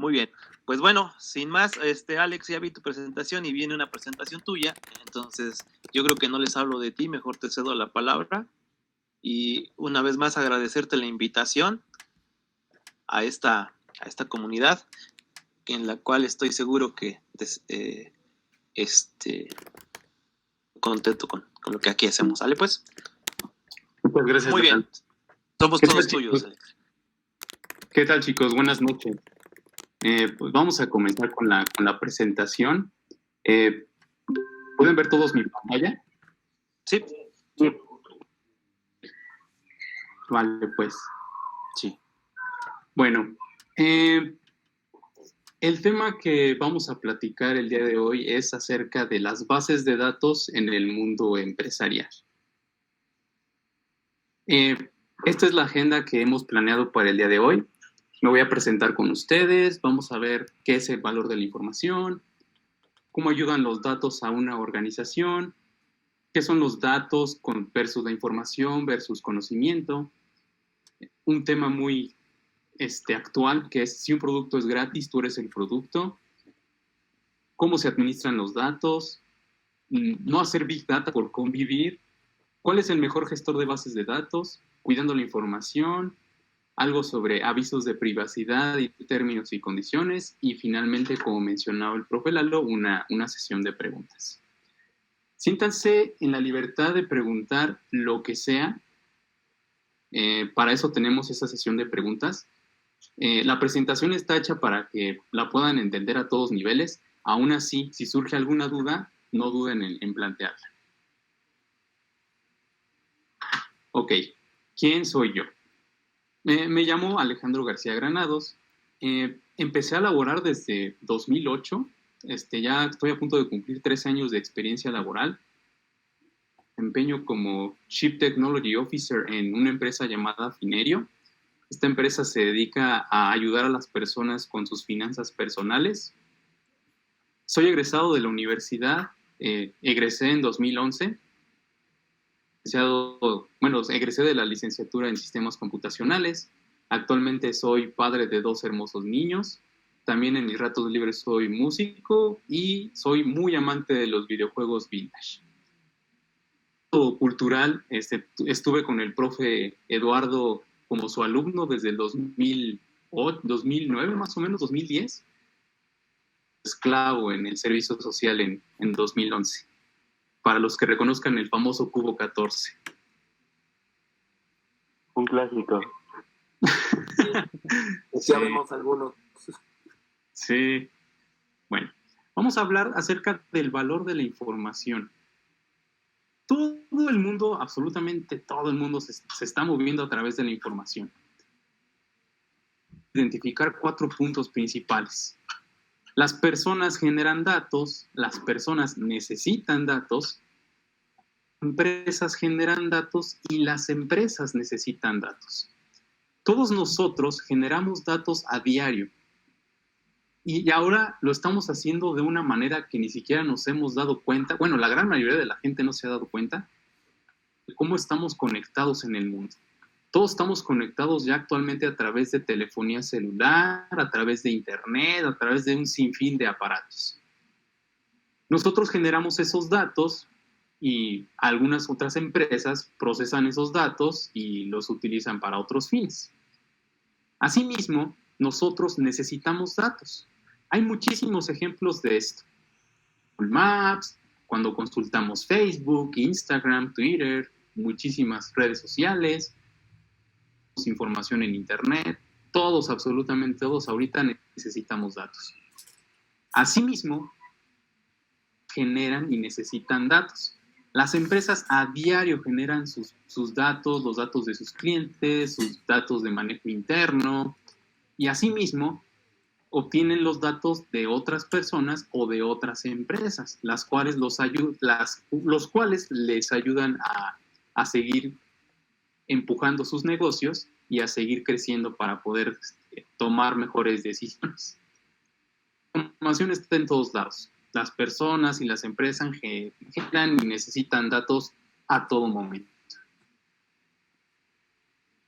Muy bien. Pues bueno, sin más, Alex, ya vi tu presentación y viene una presentación tuya, entonces yo creo que no les hablo de ti, mejor te cedo la palabra y una vez más agradecerte la invitación a esta comunidad en la cual estoy seguro que este, contento con lo que aquí hacemos. ¿Sale pues? Muchas gracias. Muy bien. Somos todos tuyos, Alex. ¿Qué tal, chicos? Buenas noches. Pues vamos a comenzar con la presentación. ¿Pueden ver todos mi pantalla? Sí. Vale, pues. Sí. Bueno, el tema que vamos a platicar el día de hoy es acerca de las bases de datos en el mundo empresarial. Esta es la agenda que hemos planeado para el día de hoy. Me voy a presentar con ustedes, vamos a ver qué es el valor de la información, cómo ayudan los datos a una organización, qué son los datos versus la información versus conocimiento. Un tema muy actual que es si un producto es gratis, tú eres el producto. Cómo se administran los datos, no hacer Big Data por convivir, cuál es el mejor gestor de bases de datos, cuidando la información, algo sobre avisos de privacidad y términos y condiciones, y finalmente, como mencionaba el profe Lalo, una sesión de preguntas. Siéntanse en la libertad de preguntar lo que sea. Para eso tenemos esa sesión de preguntas. La presentación está hecha para que la puedan entender a todos niveles. Aún así, si surge alguna duda, no duden en plantearla. Ok, ¿quién soy yo? Me llamo Alejandro García Granados. Empecé a laborar desde 2008. Ya estoy a punto de cumplir 3 años de experiencia laboral. Empeño como Chief Technology Officer en una empresa llamada Finerio. Esta empresa se dedica a ayudar a las personas con sus finanzas personales. Soy egresado de la universidad. Egresé en 2011. Egresé de la licenciatura en sistemas computacionales. Actualmente soy padre de 2 hermosos niños. También en mis ratos libres soy músico y soy muy amante de los videojuegos vintage. Cultural, estuve con el profe Eduardo como su alumno desde el 2009, más o menos, 2010. Esclavo en el servicio social en 2011. Para los que reconozcan el famoso Cubo 14. Un clásico. Ya vemos algunos. Sí. Bueno, vamos a hablar acerca del valor de la información. Todo el mundo, absolutamente todo el mundo se está moviendo a través de la información. Identificar 4 puntos principales. Las personas generan datos, las personas necesitan datos, empresas generan datos y las empresas necesitan datos. Todos nosotros generamos datos a diario y ahora lo estamos haciendo de una manera que ni siquiera nos hemos dado cuenta. Bueno, la gran mayoría de la gente no se ha dado cuenta de cómo estamos conectados en el mundo. Todos estamos conectados ya actualmente a través de telefonía celular, a través de internet, a través de un sinfín de aparatos. Nosotros generamos esos datos y algunas otras empresas procesan esos datos y los utilizan para otros fines. Asimismo, nosotros necesitamos datos. Hay muchísimos ejemplos de esto. Google Maps, cuando consultamos Facebook, Instagram, Twitter, muchísimas redes sociales, información en Internet, todos, absolutamente todos, ahorita necesitamos datos. Asimismo, generan y necesitan datos. Las empresas a diario generan sus datos, los datos de sus clientes, sus datos de manejo interno, y asimismo obtienen los datos de otras personas o de otras empresas, los cuales les ayudan a seguir empujando sus negocios y a seguir creciendo para poder tomar mejores decisiones. La información está en todos lados. Las personas y las empresas generan y necesitan datos a todo momento.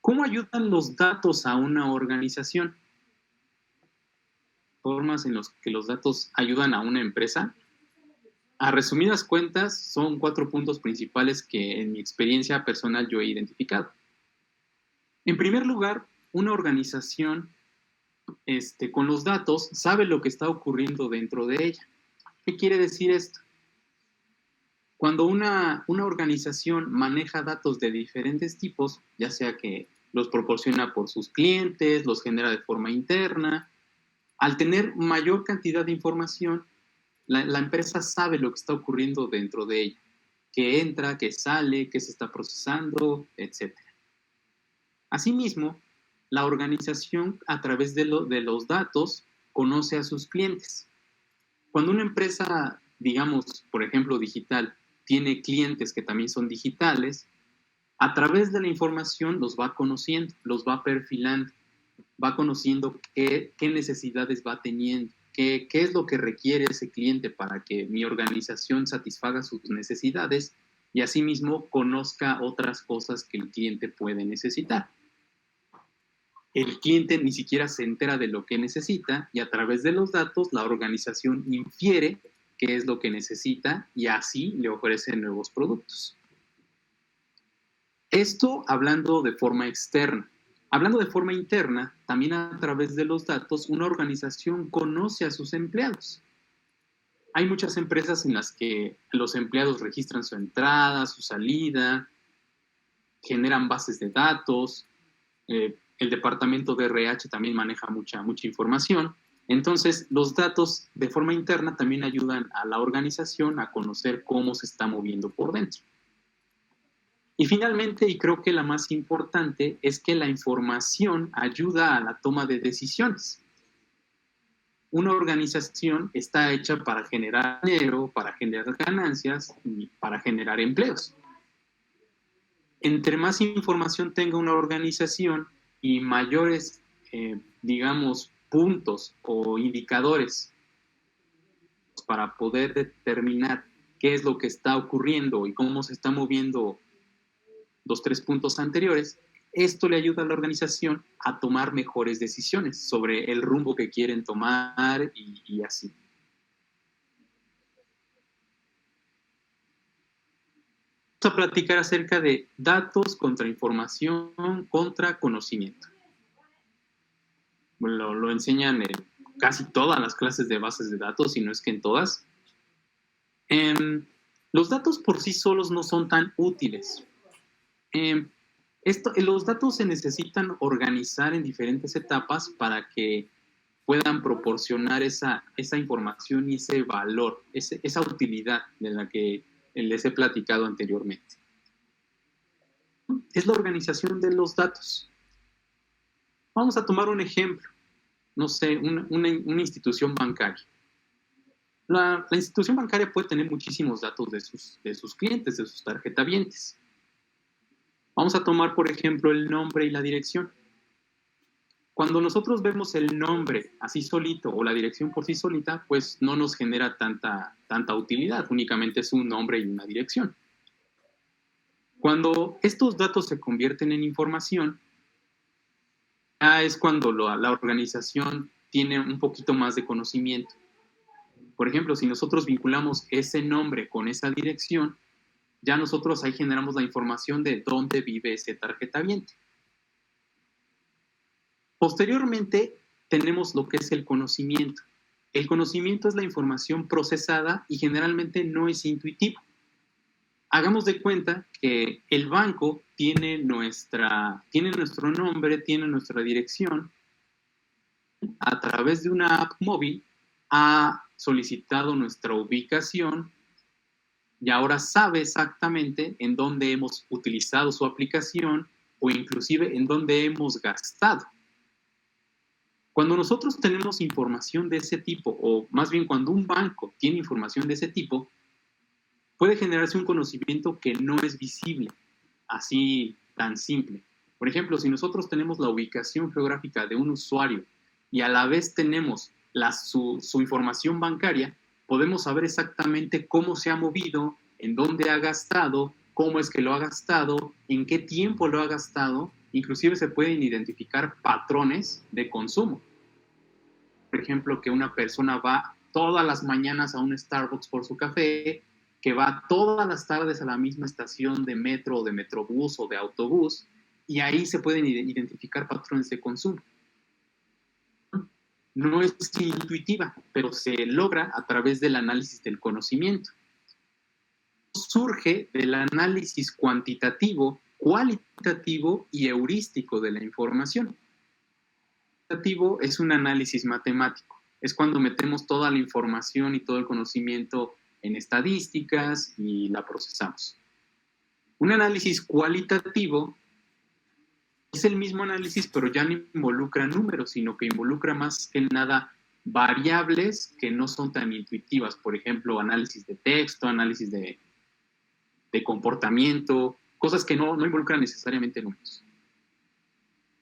¿Cómo ayudan los datos a una organización? formas en las que los datos ayudan a una empresa, a resumidas cuentas, son 4 puntos principales que en mi experiencia personal yo he identificado. En primer lugar, una organización con los datos sabe lo que está ocurriendo dentro de ella. ¿Qué quiere decir esto? Cuando una organización maneja datos de diferentes tipos, ya sea que los proporciona por sus clientes, los genera de forma interna, al tener mayor cantidad de información, la empresa sabe lo que está ocurriendo dentro de ella, qué entra, qué sale, qué se está procesando, etc. Asimismo, la organización a través de los datos conoce a sus clientes. Cuando una empresa, digamos, por ejemplo, digital, tiene clientes que también son digitales, a través de la información los va conociendo, los va perfilando, va conociendo qué necesidades va teniendo, qué es lo que requiere ese cliente para que mi organización satisfaga sus necesidades y asimismo conozca otras cosas que el cliente puede necesitar. El cliente ni siquiera se entera de lo que necesita y a través de los datos la organización infiere qué es lo que necesita y así le ofrece nuevos productos. Esto hablando de forma externa. Hablando de forma interna, también a través de los datos, una organización conoce a sus empleados. Hay muchas empresas en las que los empleados registran su entrada, su salida, generan bases de datos, el departamento de RH también maneja mucha información. Entonces, los datos de forma interna también ayudan a la organización a conocer cómo se está moviendo por dentro. Y finalmente, y creo que la más importante, es que la información ayuda a la toma de decisiones. Una organización está hecha para generar dinero, para generar ganancias y para generar empleos. Entre más información tenga una organización y mayores, digamos, puntos o indicadores para poder determinar qué es lo que está ocurriendo y cómo se está moviendo los 3 puntos anteriores, esto le ayuda a la organización a tomar mejores decisiones sobre el rumbo que quieren tomar y así. Vamos a platicar acerca de datos contra información contra conocimiento. Lo enseñan en casi todas las clases de bases de datos, si no es que en todas. Los datos por sí solos no son tan útiles. Los datos se necesitan organizar en diferentes etapas para que puedan proporcionar esa información y ese valor, esa utilidad de la que les he platicado anteriormente. Es la organización de los datos. Vamos a tomar un ejemplo, no sé, una institución bancaria. La institución bancaria puede tener muchísimos datos de sus clientes, de sus tarjetavientes. Vamos a tomar, por ejemplo, el nombre y la dirección. Cuando nosotros vemos el nombre así solito o la dirección por sí solita, pues no nos genera tanta utilidad, únicamente es un nombre y una dirección. Cuando estos datos se convierten en información, ya es cuando la organización tiene un poquito más de conocimiento. Por ejemplo, si nosotros vinculamos ese nombre con esa dirección, ya nosotros ahí generamos la información de dónde vive ese tarjetaviente. Posteriormente, tenemos lo que es el conocimiento. El conocimiento es la información procesada y generalmente no es intuitivo. Hagamos de cuenta que el banco tiene nuestro nombre, tiene nuestra dirección. A través de una app móvil ha solicitado nuestra ubicación y ahora sabe exactamente en dónde hemos utilizado su aplicación o inclusive en dónde hemos gastado. Cuando nosotros tenemos información de ese tipo, o más bien cuando un banco tiene información de ese tipo, puede generarse un conocimiento que no es visible, así tan simple. Por ejemplo, si nosotros tenemos la ubicación geográfica de un usuario y a la vez tenemos su información bancaria, podemos saber exactamente cómo se ha movido, en dónde ha gastado, cómo es que lo ha gastado, en qué tiempo lo ha gastado. Inclusive se pueden identificar patrones de consumo. Por ejemplo, que una persona va todas las mañanas a un Starbucks por su café, que va todas las tardes a la misma estación de metro, o de metrobús o de autobús, y ahí se pueden identificar patrones de consumo. No es intuitiva, pero se logra a través del análisis del conocimiento. Surge del análisis cuantitativo, cualitativo y heurístico de la información. Cuantitativo es un análisis matemático, es cuando metemos toda la información y todo el conocimiento en estadísticas y la procesamos. Un análisis cualitativo es el mismo análisis, pero ya no involucra números, sino que involucra más que nada variables que no son tan intuitivas. Por ejemplo, análisis de texto, análisis de comportamiento, cosas que no involucran necesariamente números.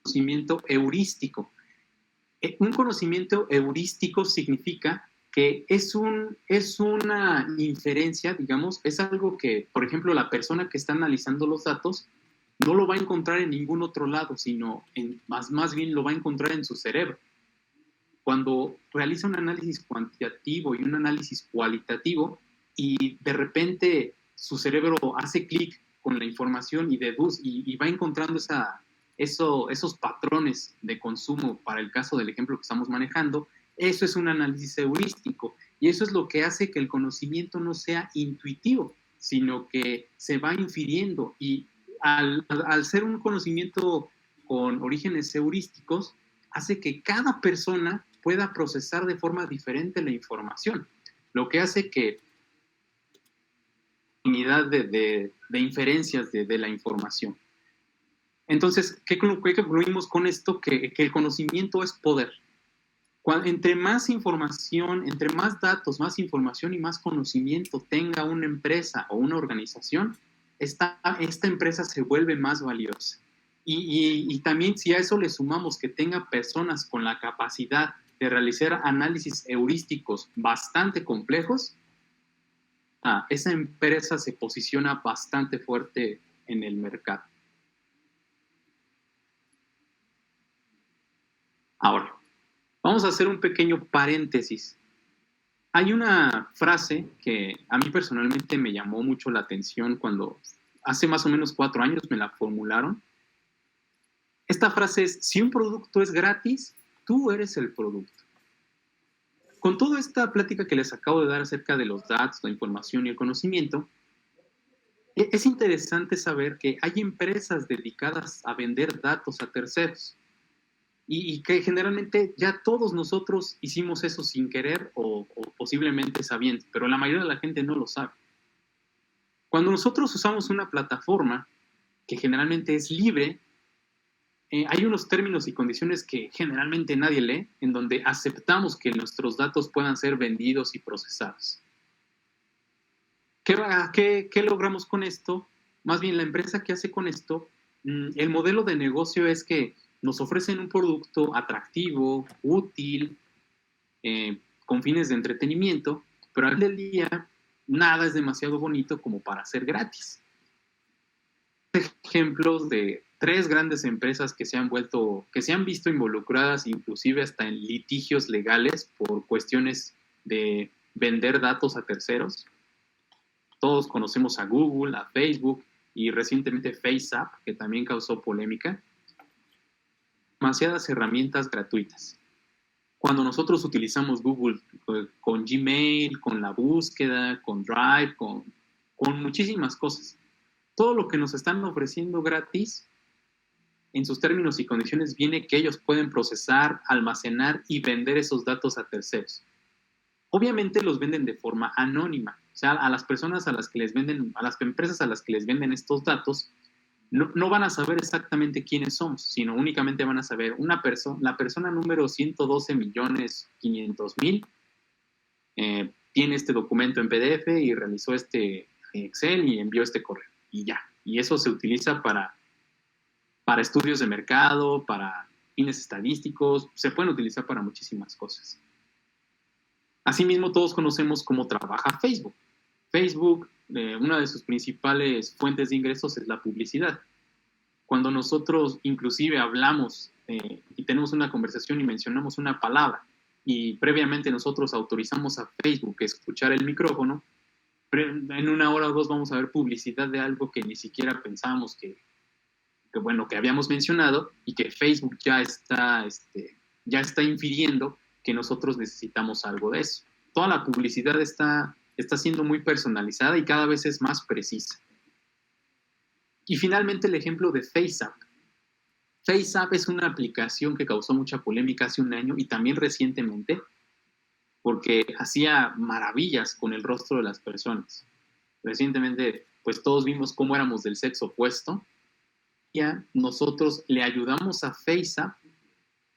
Conocimiento heurístico. Un conocimiento heurístico significa que es una inferencia, digamos, es algo que, por ejemplo, la persona que está analizando los datos no lo va a encontrar en ningún otro lado, sino más bien lo va a encontrar en su cerebro. Cuando realiza un análisis cuantitativo y un análisis cualitativo y de repente su cerebro hace clic con la información y deduce y va encontrando esos patrones de consumo para el caso del ejemplo que estamos manejando, eso es un análisis heurístico y eso es lo que hace que el conocimiento no sea intuitivo, sino que se va infiriendo y al ser un conocimiento con orígenes heurísticos, hace que cada persona pueda procesar de forma diferente la información, lo que hace que unidad de inferencias de la información. Entonces, ¿qué concluimos con esto? Que el conocimiento es poder. Entre más información, entre más datos, más información y más conocimiento tenga una empresa o una organización, esta empresa se vuelve más valiosa. Y también si a eso le sumamos que tenga personas con la capacidad de realizar análisis heurísticos bastante complejos, esa empresa se posiciona bastante fuerte en el mercado. Ahora, vamos a hacer un pequeño paréntesis. Hay una frase que a mí personalmente me llamó mucho la atención cuando hace más o menos 4 años me la formularon. Esta frase es: si un producto es gratis, tú eres el producto. Con toda esta plática que les acabo de dar acerca de los datos, la información y el conocimiento, es interesante saber que hay empresas dedicadas a vender datos a terceros. Y que generalmente ya todos nosotros hicimos eso sin querer o posiblemente sabiendo, pero la mayoría de la gente no lo sabe. Cuando nosotros usamos una plataforma que generalmente es libre, hay unos términos y condiciones que generalmente nadie lee, en donde aceptamos que nuestros datos puedan ser vendidos y procesados. ¿Qué logramos con esto? Más bien, la empresa que hace con esto, el modelo de negocio es que nos ofrecen un producto atractivo, útil, con fines de entretenimiento, pero al final del día nada es demasiado bonito como para ser gratis. Ejemplos de 3 grandes empresas que se han visto involucradas inclusive hasta en litigios legales por cuestiones de vender datos a terceros. Todos conocemos a Google, a Facebook y recientemente FaceApp, que también causó polémica. Demasiadas herramientas gratuitas. Cuando nosotros utilizamos Google con Gmail, con la búsqueda, con Drive, con muchísimas cosas, todo lo que nos están ofreciendo gratis, en sus términos y condiciones, viene que ellos pueden procesar, almacenar y vender esos datos a terceros. Obviamente los venden de forma anónima, o sea, a las personas a las que les venden, a las empresas a las que les venden estos datos, no van a saber exactamente quiénes somos, sino únicamente van a saber la persona número 112.500.000 tiene este documento en PDF y realizó este Excel y envió este correo, y ya. Y eso se utiliza para estudios de mercado, para fines estadísticos, se pueden utilizar para muchísimas cosas. Asimismo, todos conocemos cómo trabaja Facebook. Facebook, una de sus principales fuentes de ingresos es la publicidad. Cuando nosotros inclusive hablamos y tenemos una conversación y mencionamos una palabra y previamente nosotros autorizamos a Facebook a escuchar el micrófono, en una hora o dos vamos a ver publicidad de algo que ni siquiera pensábamos que habíamos mencionado, y que Facebook ya está infiriendo que nosotros necesitamos algo de eso. Toda la publicidad está siendo muy personalizada y cada vez es más precisa. Y finalmente el ejemplo de FaceApp. FaceApp es una aplicación que causó mucha polémica hace un año y también recientemente, porque hacía maravillas con el rostro de las personas. Recientemente, pues todos vimos cómo éramos del sexo opuesto. Ya nosotros le ayudamos a FaceApp,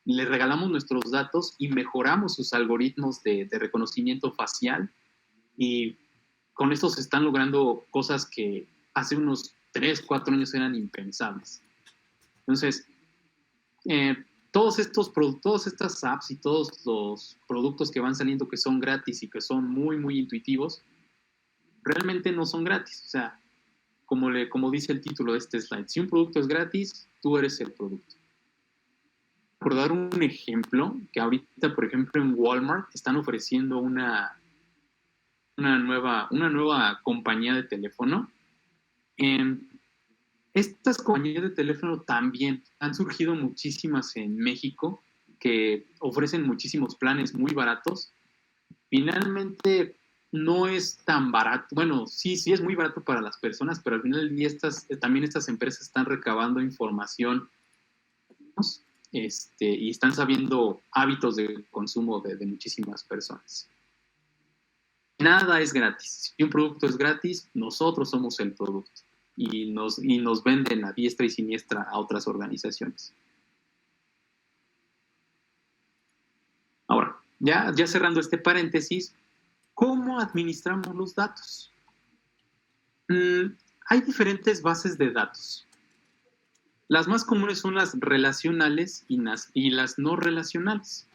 le regalamos nuestros datos y mejoramos sus algoritmos de reconocimiento facial, y con esto se están logrando cosas que hace unos 3, 4 años eran impensables. Entonces, todas estas apps y todos los productos que van saliendo que son gratis y que son muy, muy intuitivos, realmente no son gratis. O sea, como dice el título de este slide, si un producto es gratis, tú eres el producto. Por dar un ejemplo, que ahorita, por ejemplo, en Walmart están ofreciendo una nueva compañía de teléfono. Estas compañías de teléfono también han surgido muchísimas en México, que ofrecen muchísimos planes muy baratos. Finalmente no es tan barato. Bueno, sí es muy barato para las personas, pero al final del día también estas empresas están recabando información, y están sabiendo hábitos de consumo de muchísimas personas. Nada es gratis. Si un producto es gratis, nosotros somos el producto, y nos venden a diestra y siniestra a otras organizaciones. Ahora, ya cerrando este paréntesis, ¿cómo administramos los datos? Hay diferentes bases de datos. Las más comunes son las relacionales y las no relacionales.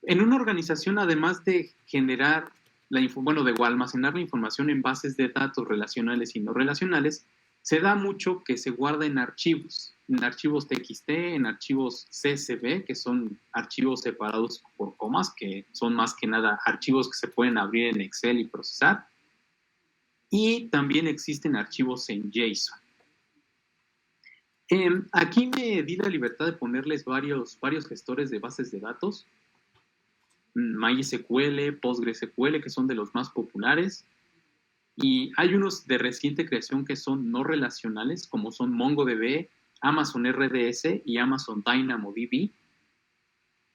En una organización, además de generar de almacenar la información en bases de datos relacionales y no relacionales, se da mucho que se guarda en archivos TXT, en archivos CSV, que son archivos separados por comas, que son más que nada archivos que se pueden abrir en Excel y procesar. Y también existen archivos en JSON. Aquí me di la libertad de ponerles varios gestores de bases de datos. MySQL, PostgreSQL, que son de los más populares. Y hay unos de reciente creación que son no relacionales, como son MongoDB, Amazon RDS y Amazon DynamoDB,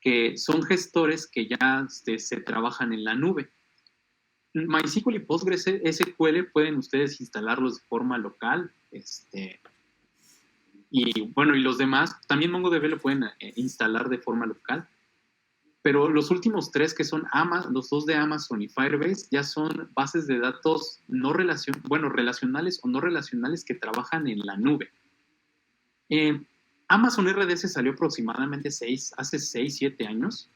que son gestores que ya se trabajan en la nube. MySQL y PostgreSQL pueden ustedes instalarlos de forma local, y los demás, también MongoDB lo pueden instalar de forma local, pero los últimos tres, que son los dos de Amazon y Firebase, ya son bases de datos relacionales o no relacionales que trabajan en la nube. Amazon RDS salió aproximadamente hace 6, 7 años.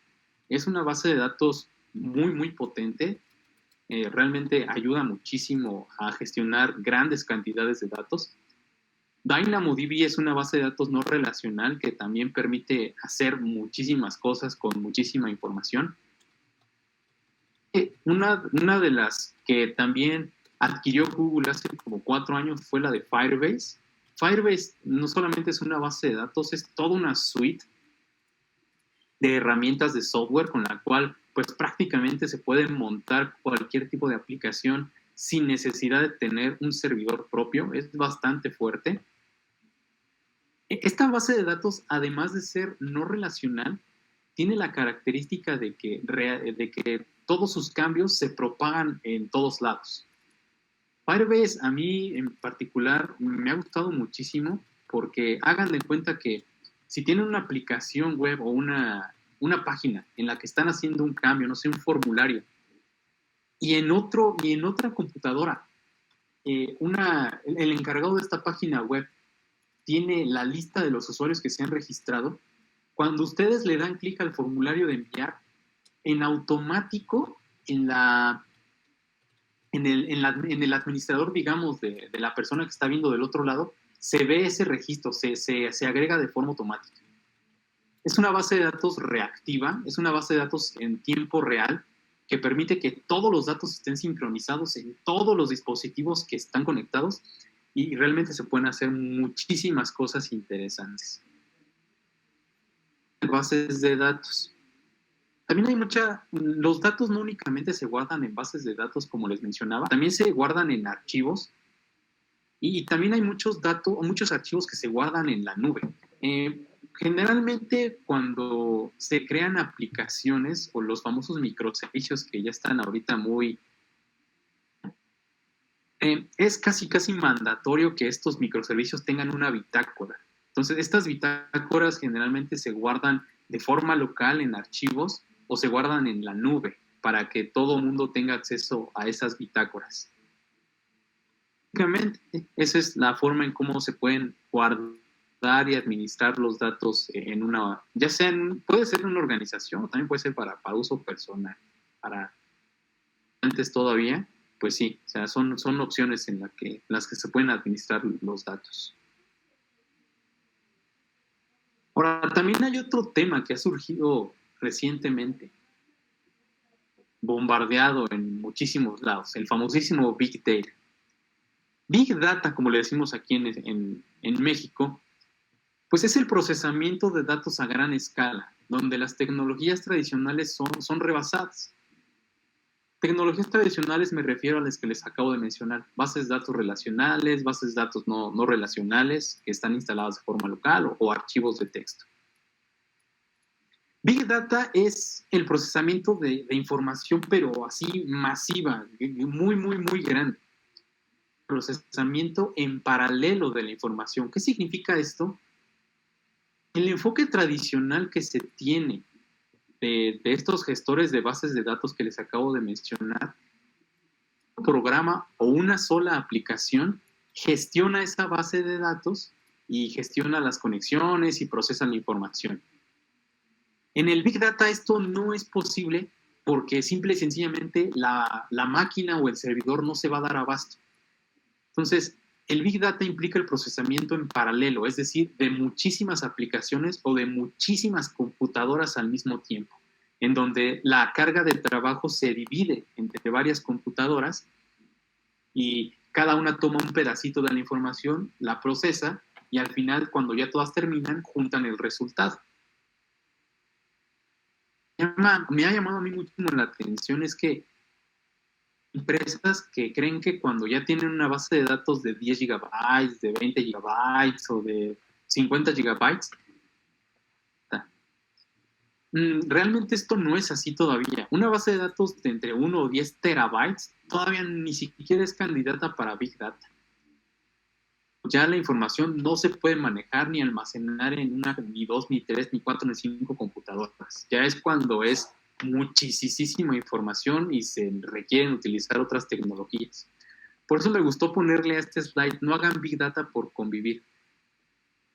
Es una base de datos muy, muy potente. Realmente ayuda muchísimo a gestionar grandes cantidades de datos. DynamoDB es una base de datos no relacional que también permite hacer muchísimas cosas con muchísima información. Una de las que también adquirió Google hace como 4 años fue la de Firebase. Firebase no solamente es una base de datos, es toda una suite de herramientas de software con la cual pues prácticamente se puede montar cualquier tipo de aplicación sin necesidad de tener un servidor propio. Es bastante fuerte. Esta base de datos, además de ser no relacional, tiene la característica de que todos sus cambios se propagan en todos lados. Firebase, a mí en particular, me ha gustado muchísimo, porque hagan de cuenta que si tienen una aplicación web o una página en la que están haciendo un cambio, no sé, un formulario, y en otra computadora, el encargado de esta página web tiene la lista de los usuarios que se han registrado, cuando ustedes le dan clic al formulario de enviar, en automático, en el administrador, digamos, de la persona que está viendo del otro lado, se ve ese registro, se agrega de forma automática. Es una base de datos reactiva, es una base de datos en tiempo real que permite que todos los datos estén sincronizados en todos los dispositivos que están conectados y realmente se pueden hacer muchísimas cosas interesantes. Bases de datos. También hay los datos no únicamente se guardan en bases de datos como les mencionaba, también se guardan en archivos y también hay muchos archivos que se guardan en la nube. Generalmente cuando se crean aplicaciones o los famosos microservicios que ya están ahorita muy... es casi mandatorio que estos microservicios tengan una bitácora. Entonces, estas bitácoras generalmente se guardan de forma local en archivos o se guardan en la nube para que todo el mundo tenga acceso a esas bitácoras. Básicamente, esa es la forma en cómo se pueden guardar y administrar los datos en una, ya sea puede ser en una organización o también puede ser para uso personal. Para antes todavía, pues sí, o sea, son opciones en las que se pueden administrar los datos. Ahora, también hay otro tema que ha surgido recientemente, bombardeado en muchísimos lados, el famosísimo Big Data. Big Data, como le decimos aquí en México, pues es el procesamiento de datos a gran escala, donde las tecnologías tradicionales son rebasadas. Tecnologías tradicionales me refiero a las que les acabo de mencionar, bases de datos relacionales, bases de datos no relacionales que están instaladas de forma local o archivos de texto. Big Data es el procesamiento de información, pero así masiva, muy grande. Procesamiento en paralelo de la información. ¿Qué significa esto? El enfoque tradicional que se tiene de estos gestores de bases de datos que les acabo de mencionar, un programa o una sola aplicación gestiona esa base de datos y gestiona las conexiones y procesa la información. En el Big Data esto no es posible porque simple y sencillamente la máquina o el servidor no se va a dar abasto. Entonces, el Big Data implica el procesamiento en paralelo, es decir, de muchísimas aplicaciones o de muchísimas computadoras al mismo tiempo, en donde la carga de trabajo se divide entre varias computadoras y cada una toma un pedacito de la información, la procesa y al final, cuando ya todas terminan, juntan el resultado. Me ha llamado a mí muchísimo la atención es que empresas que creen que cuando ya tienen una base de datos de 10 gigabytes, de 20 gigabytes o de 50 gigabytes, realmente esto no es así todavía. Una base de datos de entre 1 o 10 terabytes todavía ni siquiera es candidata para Big Data. Ya la información no se puede manejar ni almacenar en una, ni dos, ni tres, ni cuatro, ni cinco computadoras. Ya es cuando es muchísima información y se requieren utilizar otras tecnologías. Por eso me gustó ponerle a este slide, no hagan Big Data por convivir.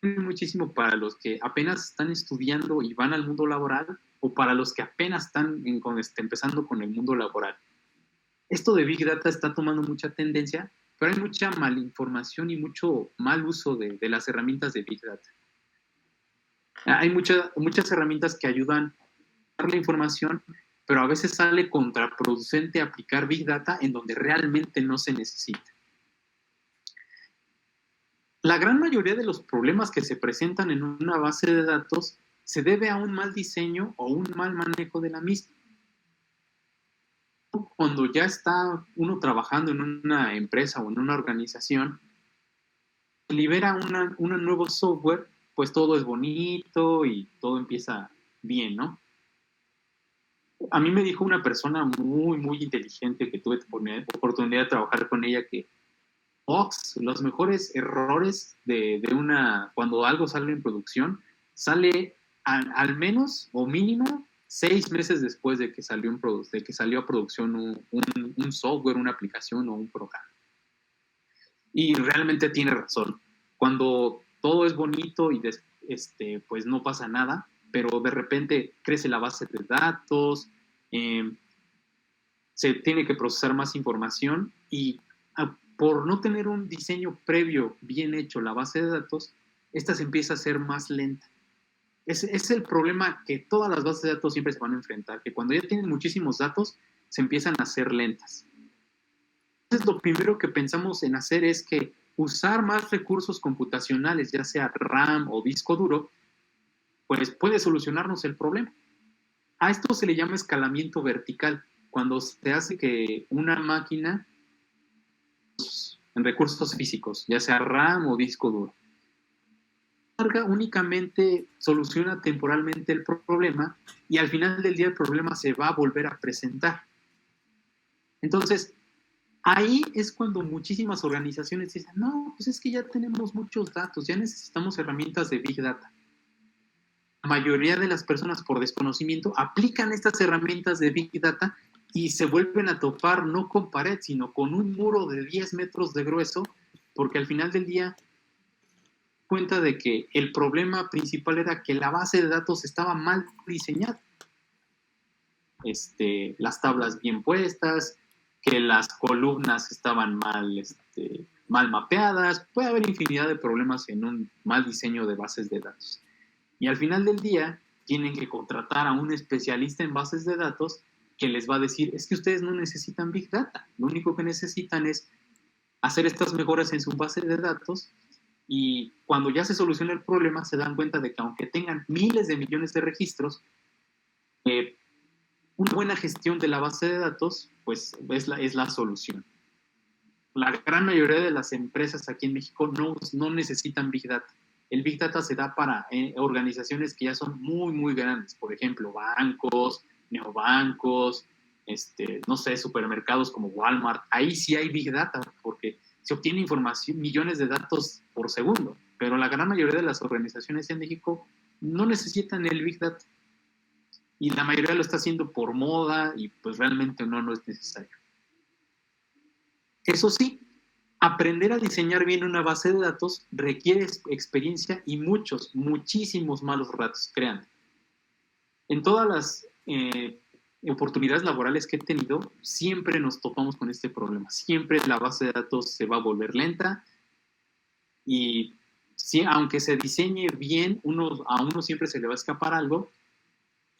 Muchísimo para los que apenas están estudiando y van al mundo laboral o para los que apenas están empezando con el mundo laboral. Esto de Big Data está tomando mucha tendencia, pero hay mucha malinformación y mucho mal uso de las herramientas de Big Data. Hay muchas herramientas que ayudan a dar la información, pero a veces sale contraproducente aplicar Big Data en donde realmente no se necesita. La gran mayoría de los problemas que se presentan en una base de datos se debe a un mal diseño o un mal manejo de la misma. Cuando ya está uno trabajando en una empresa o en una organización, libera un nuevo software, pues todo es bonito y todo empieza bien, ¿no? A mí me dijo una persona muy inteligente que tuve oportunidad de trabajar con ella que los mejores errores cuando algo sale en producción, sale al menos o mínimo 6 meses después de que salió a producción un software, una aplicación o un programa. Y realmente tiene razón. Cuando todo es bonito y pues no pasa nada, pero de repente crece la base de datos, se tiene que procesar más información y por no tener un diseño previo bien hecho la base de datos, esta se empieza a hacer más lenta. es el problema que todas las bases de datos siempre se van a enfrentar, que cuando ya tienen muchísimos datos, se empiezan a hacer lentas. Entonces, lo primero que pensamos en hacer es que usar más recursos computacionales, ya sea RAM o disco duro, pues puede solucionarnos el problema. A esto se le llama escalamiento vertical, cuando se hace que una máquina, en recursos físicos, ya sea RAM o disco duro, carga únicamente soluciona temporalmente el problema y al final del día el problema se va a volver a presentar. Entonces, ahí es cuando muchísimas organizaciones dicen, no, pues es que ya tenemos muchos datos, ya necesitamos herramientas de Big Data. La mayoría de las personas por desconocimiento aplican estas herramientas de Big Data y se vuelven a topar no con pared, sino con un muro de 10 metros de grueso, porque al final del día cuenta de que el problema principal era que la base de datos estaba mal diseñada. Las tablas bien puestas, que las columnas estaban mal mapeadas. Puede haber infinidad de problemas en un mal diseño de bases de datos. Y al final del día tienen que contratar a un especialista en bases de datos que les va a decir, es que ustedes no necesitan Big Data, lo único que necesitan es hacer estas mejoras en su base de datos. Y cuando ya se soluciona el problema, se dan cuenta de que aunque tengan miles de millones de registros, una buena gestión de la base de datos, pues es la solución. La gran mayoría de las empresas aquí en México no necesitan Big Data. El Big Data se da para organizaciones que ya son muy, muy grandes. Por ejemplo, bancos, neobancos, no sé, supermercados como Walmart. Ahí sí hay Big Data, porque se obtiene información, millones de datos por segundo, pero la gran mayoría de las organizaciones en México no necesitan el Big Data. Y la mayoría lo está haciendo por moda y pues realmente no es necesario. Eso sí, aprender a diseñar bien una base de datos requiere experiencia y muchísimos malos ratos, créanme. En todas las oportunidades laborales que he tenido, siempre nos topamos con este problema. Siempre la base de datos se va a volver lenta y sí, aunque se diseñe bien, a uno siempre se le va a escapar algo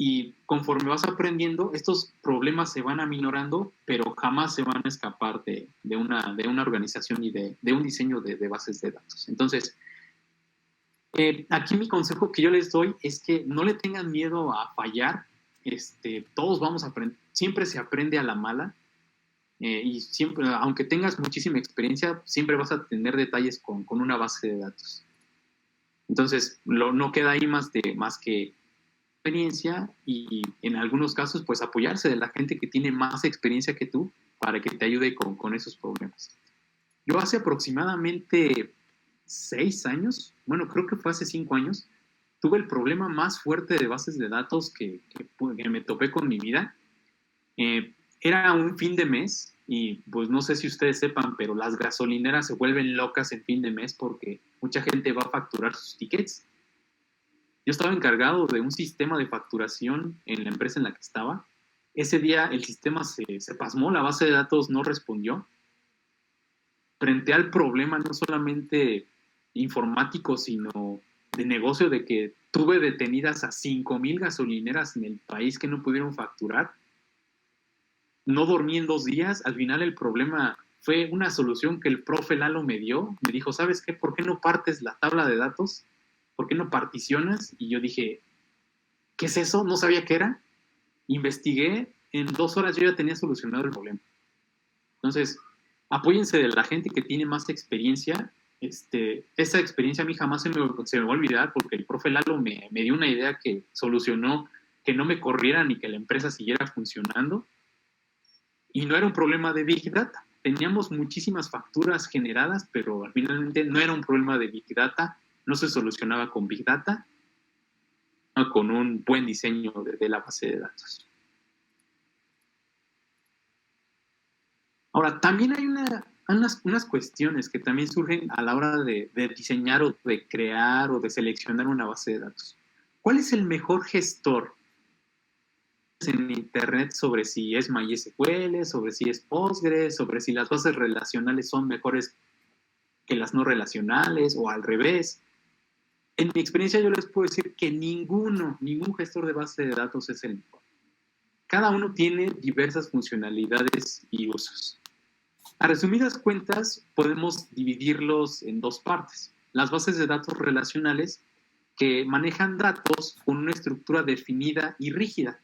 y conforme vas aprendiendo, estos problemas se van aminorando, pero jamás se van a escapar de una organización y de un diseño de bases de datos. Entonces, aquí mi consejo que yo les doy es que no le tengan miedo a fallar. Todos vamos a aprender, siempre se aprende a la mala, y siempre, aunque tengas muchísima experiencia, siempre vas a tener detalles con una base de datos. Entonces, no queda ahí más que experiencia y en algunos casos, pues apoyarse de la gente que tiene más experiencia que tú para que te ayude con esos problemas. Yo hace aproximadamente 6 años, bueno, creo que fue hace 5 años, tuve el problema más fuerte de bases de datos que me topé con mi vida. Era un fin de mes y pues no sé si ustedes sepan, pero las gasolineras se vuelven locas en fin de mes porque mucha gente va a facturar sus tickets. Yo estaba encargado de un sistema de facturación en la empresa en la que estaba. Ese día el sistema se pasmó, la base de datos no respondió. Frente al problema no solamente informático, sino de negocio, de que tuve detenidas a 5,000 gasolineras en el país que no pudieron facturar. No dormí en 2 días. Al final el problema fue una solución que el profe Lalo me dio. Me dijo, ¿sabes qué? ¿Por qué no partes la tabla de datos? ¿Por qué no particionas? Y yo dije, ¿qué es eso? No sabía qué era. Investigué, en 2 horas yo ya tenía solucionado el problema. Entonces, apóyense de la gente que tiene más experiencia. Esa experiencia a mí jamás se me va a olvidar porque el profe Lalo me dio una idea que solucionó que no me corrieran y que la empresa siguiera funcionando. Y no era un problema de Big Data. Teníamos muchísimas facturas generadas, pero finalmente no era un problema de Big Data. No se solucionaba con Big Data, sino con un buen diseño de la base de datos. Ahora, también hay unas cuestiones que también surgen a la hora de diseñar o de crear o de seleccionar una base de datos. ¿Cuál es el mejor gestor en Internet sobre si es MySQL, sobre si es Postgres, sobre si las bases relacionales son mejores que las no relacionales o al revés? En mi experiencia yo les puedo decir que ningún gestor de base de datos es el mejor. Cada uno tiene diversas funcionalidades y usos. A resumidas cuentas, podemos dividirlos en dos partes. Las bases de datos relacionales, que manejan datos con una estructura definida y rígida.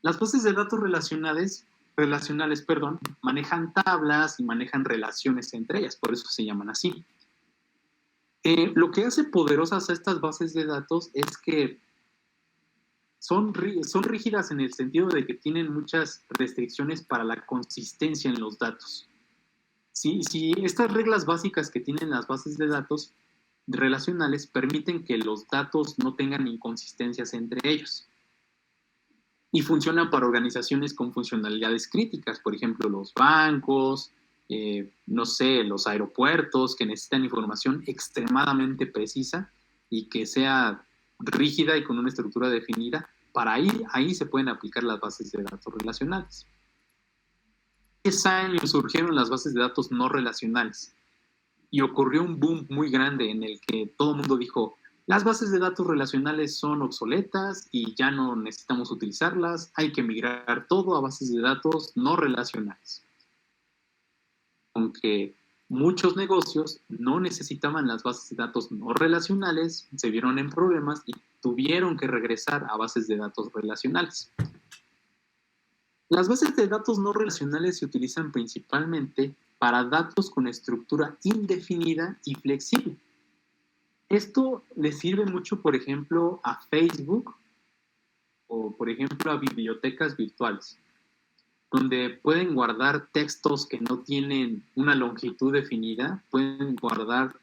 Las bases de datos relacionales, manejan tablas y manejan relaciones entre ellas, por eso se llaman así. Lo que hace poderosas a estas bases de datos es que son rígidas en el sentido de que tienen muchas restricciones para la consistencia en los datos. Si estas reglas básicas que tienen las bases de datos relacionales permiten que los datos no tengan inconsistencias entre ellos. Y funcionan para organizaciones con funcionalidades críticas, por ejemplo, los bancos, los aeropuertos, que necesitan información extremadamente precisa y que sea rígida y con una estructura definida. Para ahí se pueden aplicar las bases de datos relacionales. En 10 años surgieron las bases de datos no relacionales y ocurrió un boom muy grande en el que todo el mundo dijo: las bases de datos relacionales son obsoletas y ya no necesitamos utilizarlas, hay que migrar todo a bases de datos no relacionales. Aunque muchos negocios no necesitaban las bases de datos no relacionales, se vieron en problemas y tuvieron que regresar a bases de datos relacionales. Las bases de datos no relacionales se utilizan principalmente para datos con estructura indefinida y flexible. Esto le sirve mucho, por ejemplo, a Facebook o, por ejemplo, a bibliotecas virtuales, donde pueden guardar textos que no tienen una longitud definida, pueden guardar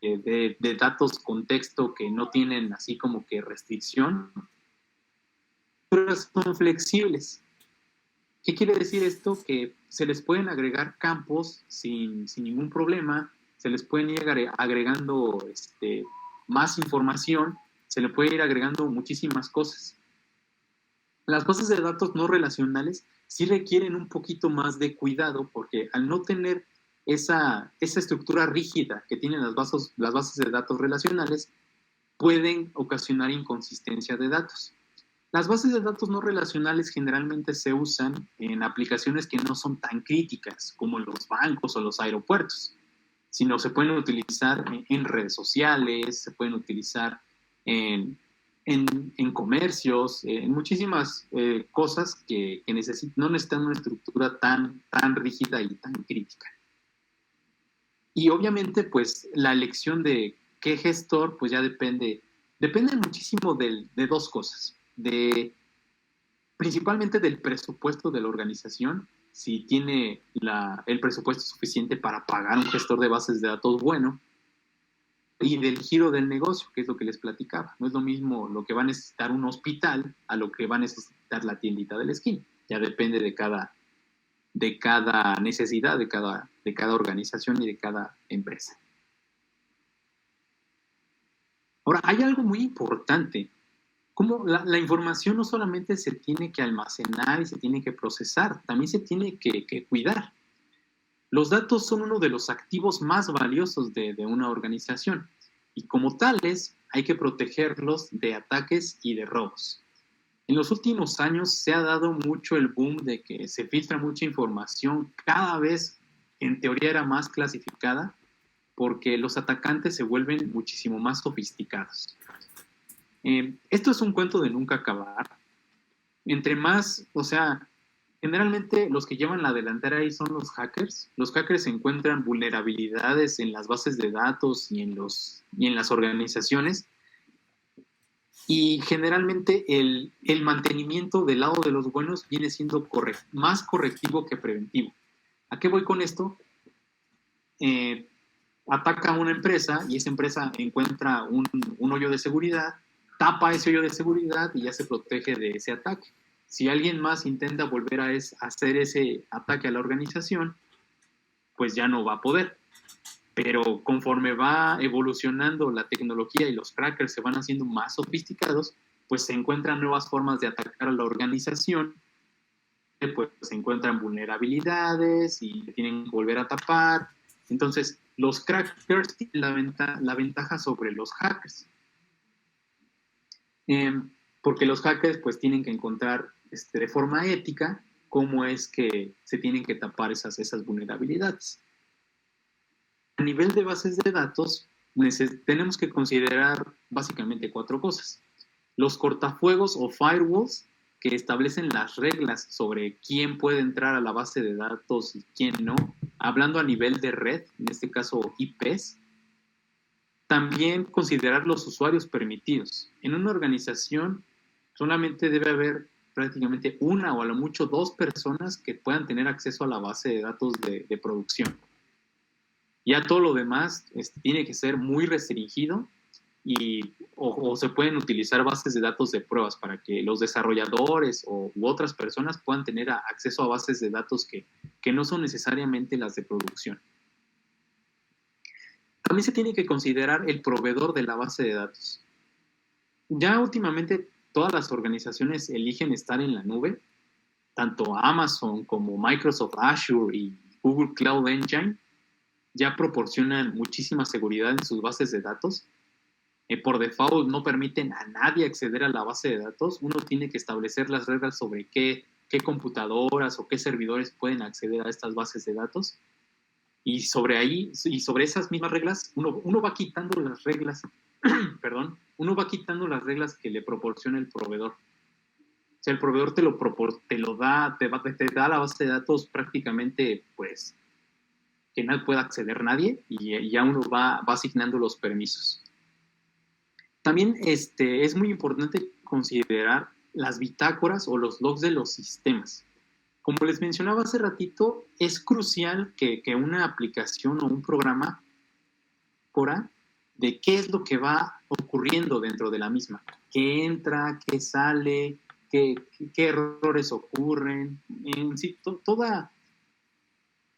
de datos con texto que no tienen así como que restricción, pero son flexibles. ¿Qué quiere decir esto? Que se les pueden agregar campos sin ningún problema, se les pueden ir agregando más información, se le puede ir agregando muchísimas cosas. Las bases de datos no relacionales sí requieren un poquito más de cuidado porque al no tener esa estructura rígida que tienen las bases de datos relacionales, pueden ocasionar inconsistencia de datos. Las bases de datos no relacionales generalmente se usan en aplicaciones que no son tan críticas, como los bancos o los aeropuertos, sino se pueden utilizar en redes sociales, se pueden utilizar en comercios, en muchísimas cosas que no necesitan una estructura tan rígida y tan crítica. Y obviamente, pues, la elección de qué gestor, pues ya depende muchísimo de dos cosas. Principalmente del presupuesto de la organización, si tiene el presupuesto suficiente para pagar un gestor de bases de datos bueno, y del giro del negocio, que es lo que les platicaba. No es lo mismo lo que va a necesitar un hospital a lo que va a necesitar la tiendita de la esquina. Ya depende de cada necesidad de cada organización y de cada empresa. Ahora, hay algo muy importante. Como la información no solamente se tiene que almacenar y se tiene que procesar, también se tiene que cuidar. Los datos son uno de los activos más valiosos de una organización y como tales hay que protegerlos de ataques y de robos. En los últimos años se ha dado mucho el boom de que se filtra mucha información, cada vez en teoría era más clasificada porque los atacantes se vuelven muchísimo más sofisticados. Esto es un cuento de nunca acabar. Entre más, generalmente los que llevan la delantera ahí son los hackers. Los hackers encuentran vulnerabilidades en las bases de datos y en las organizaciones. Y generalmente el mantenimiento del lado de los buenos viene siendo más correctivo que preventivo. ¿A qué voy con esto? Ataca a una empresa y esa empresa encuentra un hoyo de seguridad, tapa ese hoyo de seguridad y ya se protege de ese ataque. Si alguien más intenta volver a hacer ese ataque a la organización, pues ya no va a poder. Pero conforme va evolucionando la tecnología y los crackers se van haciendo más sofisticados, pues se encuentran nuevas formas de atacar a la organización, pues se encuentran vulnerabilidades y tienen que volver a tapar. Entonces, los crackers tienen la ventaja sobre los hackers. Porque los hackers pues tienen que encontrar de forma ética cómo es que se tienen que tapar esas vulnerabilidades. A nivel de bases de datos, tenemos que considerar básicamente 4 cosas. Los cortafuegos o firewalls, que establecen las reglas sobre quién puede entrar a la base de datos y quién no, hablando a nivel de red, en este caso IPs. También considerar los usuarios permitidos. En una organización solamente debe haber prácticamente una o a lo mucho 2 personas que puedan tener acceso a la base de datos de producción. Ya todo lo demás tiene que ser muy restringido o se pueden utilizar bases de datos de pruebas para que los desarrolladores u otras personas puedan tener acceso a bases de datos que no son necesariamente las de producción. También se tiene que considerar el proveedor de la base de datos. Ya últimamente todas las organizaciones eligen estar en la nube, tanto Amazon como Microsoft Azure y Google Cloud Engine ya proporcionan muchísima seguridad en sus bases de datos. Por default no permiten a nadie acceder a la base de datos. Uno tiene que establecer las reglas sobre qué computadoras o qué servidores pueden acceder a estas bases de datos. Y sobre esas mismas reglas, uno va quitando las reglas, uno va quitando las reglas que le proporciona el proveedor. O sea, el proveedor te da la base de datos prácticamente, pues, que no pueda acceder nadie y ya uno va asignando los permisos. También es muy importante considerar las bitácoras o los logs de los sistemas. Como les mencionaba hace ratito, es crucial que una aplicación o un programa de qué es lo que va ocurriendo dentro de la misma. ¿Qué entra? ¿Qué sale? ¿Qué errores ocurren? En sí, toda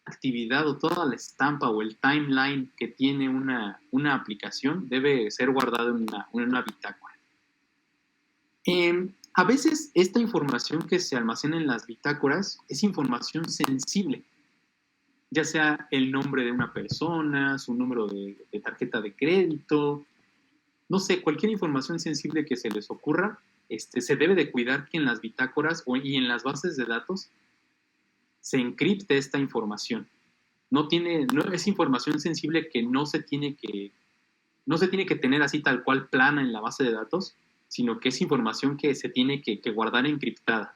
actividad o toda la estampa o el timeline que tiene una aplicación debe ser guardado en una bitácora. A veces esta información que se almacena en las bitácoras es información sensible, ya sea el nombre de una persona, su número de tarjeta de crédito, no sé, cualquier información sensible que se les ocurra, se debe de cuidar que en las bitácoras y en las bases de datos se encripte esta información. No es información sensible que no se tiene que tener así tal cual plana en la base de datos, sino que es información que se tiene que guardar encriptada.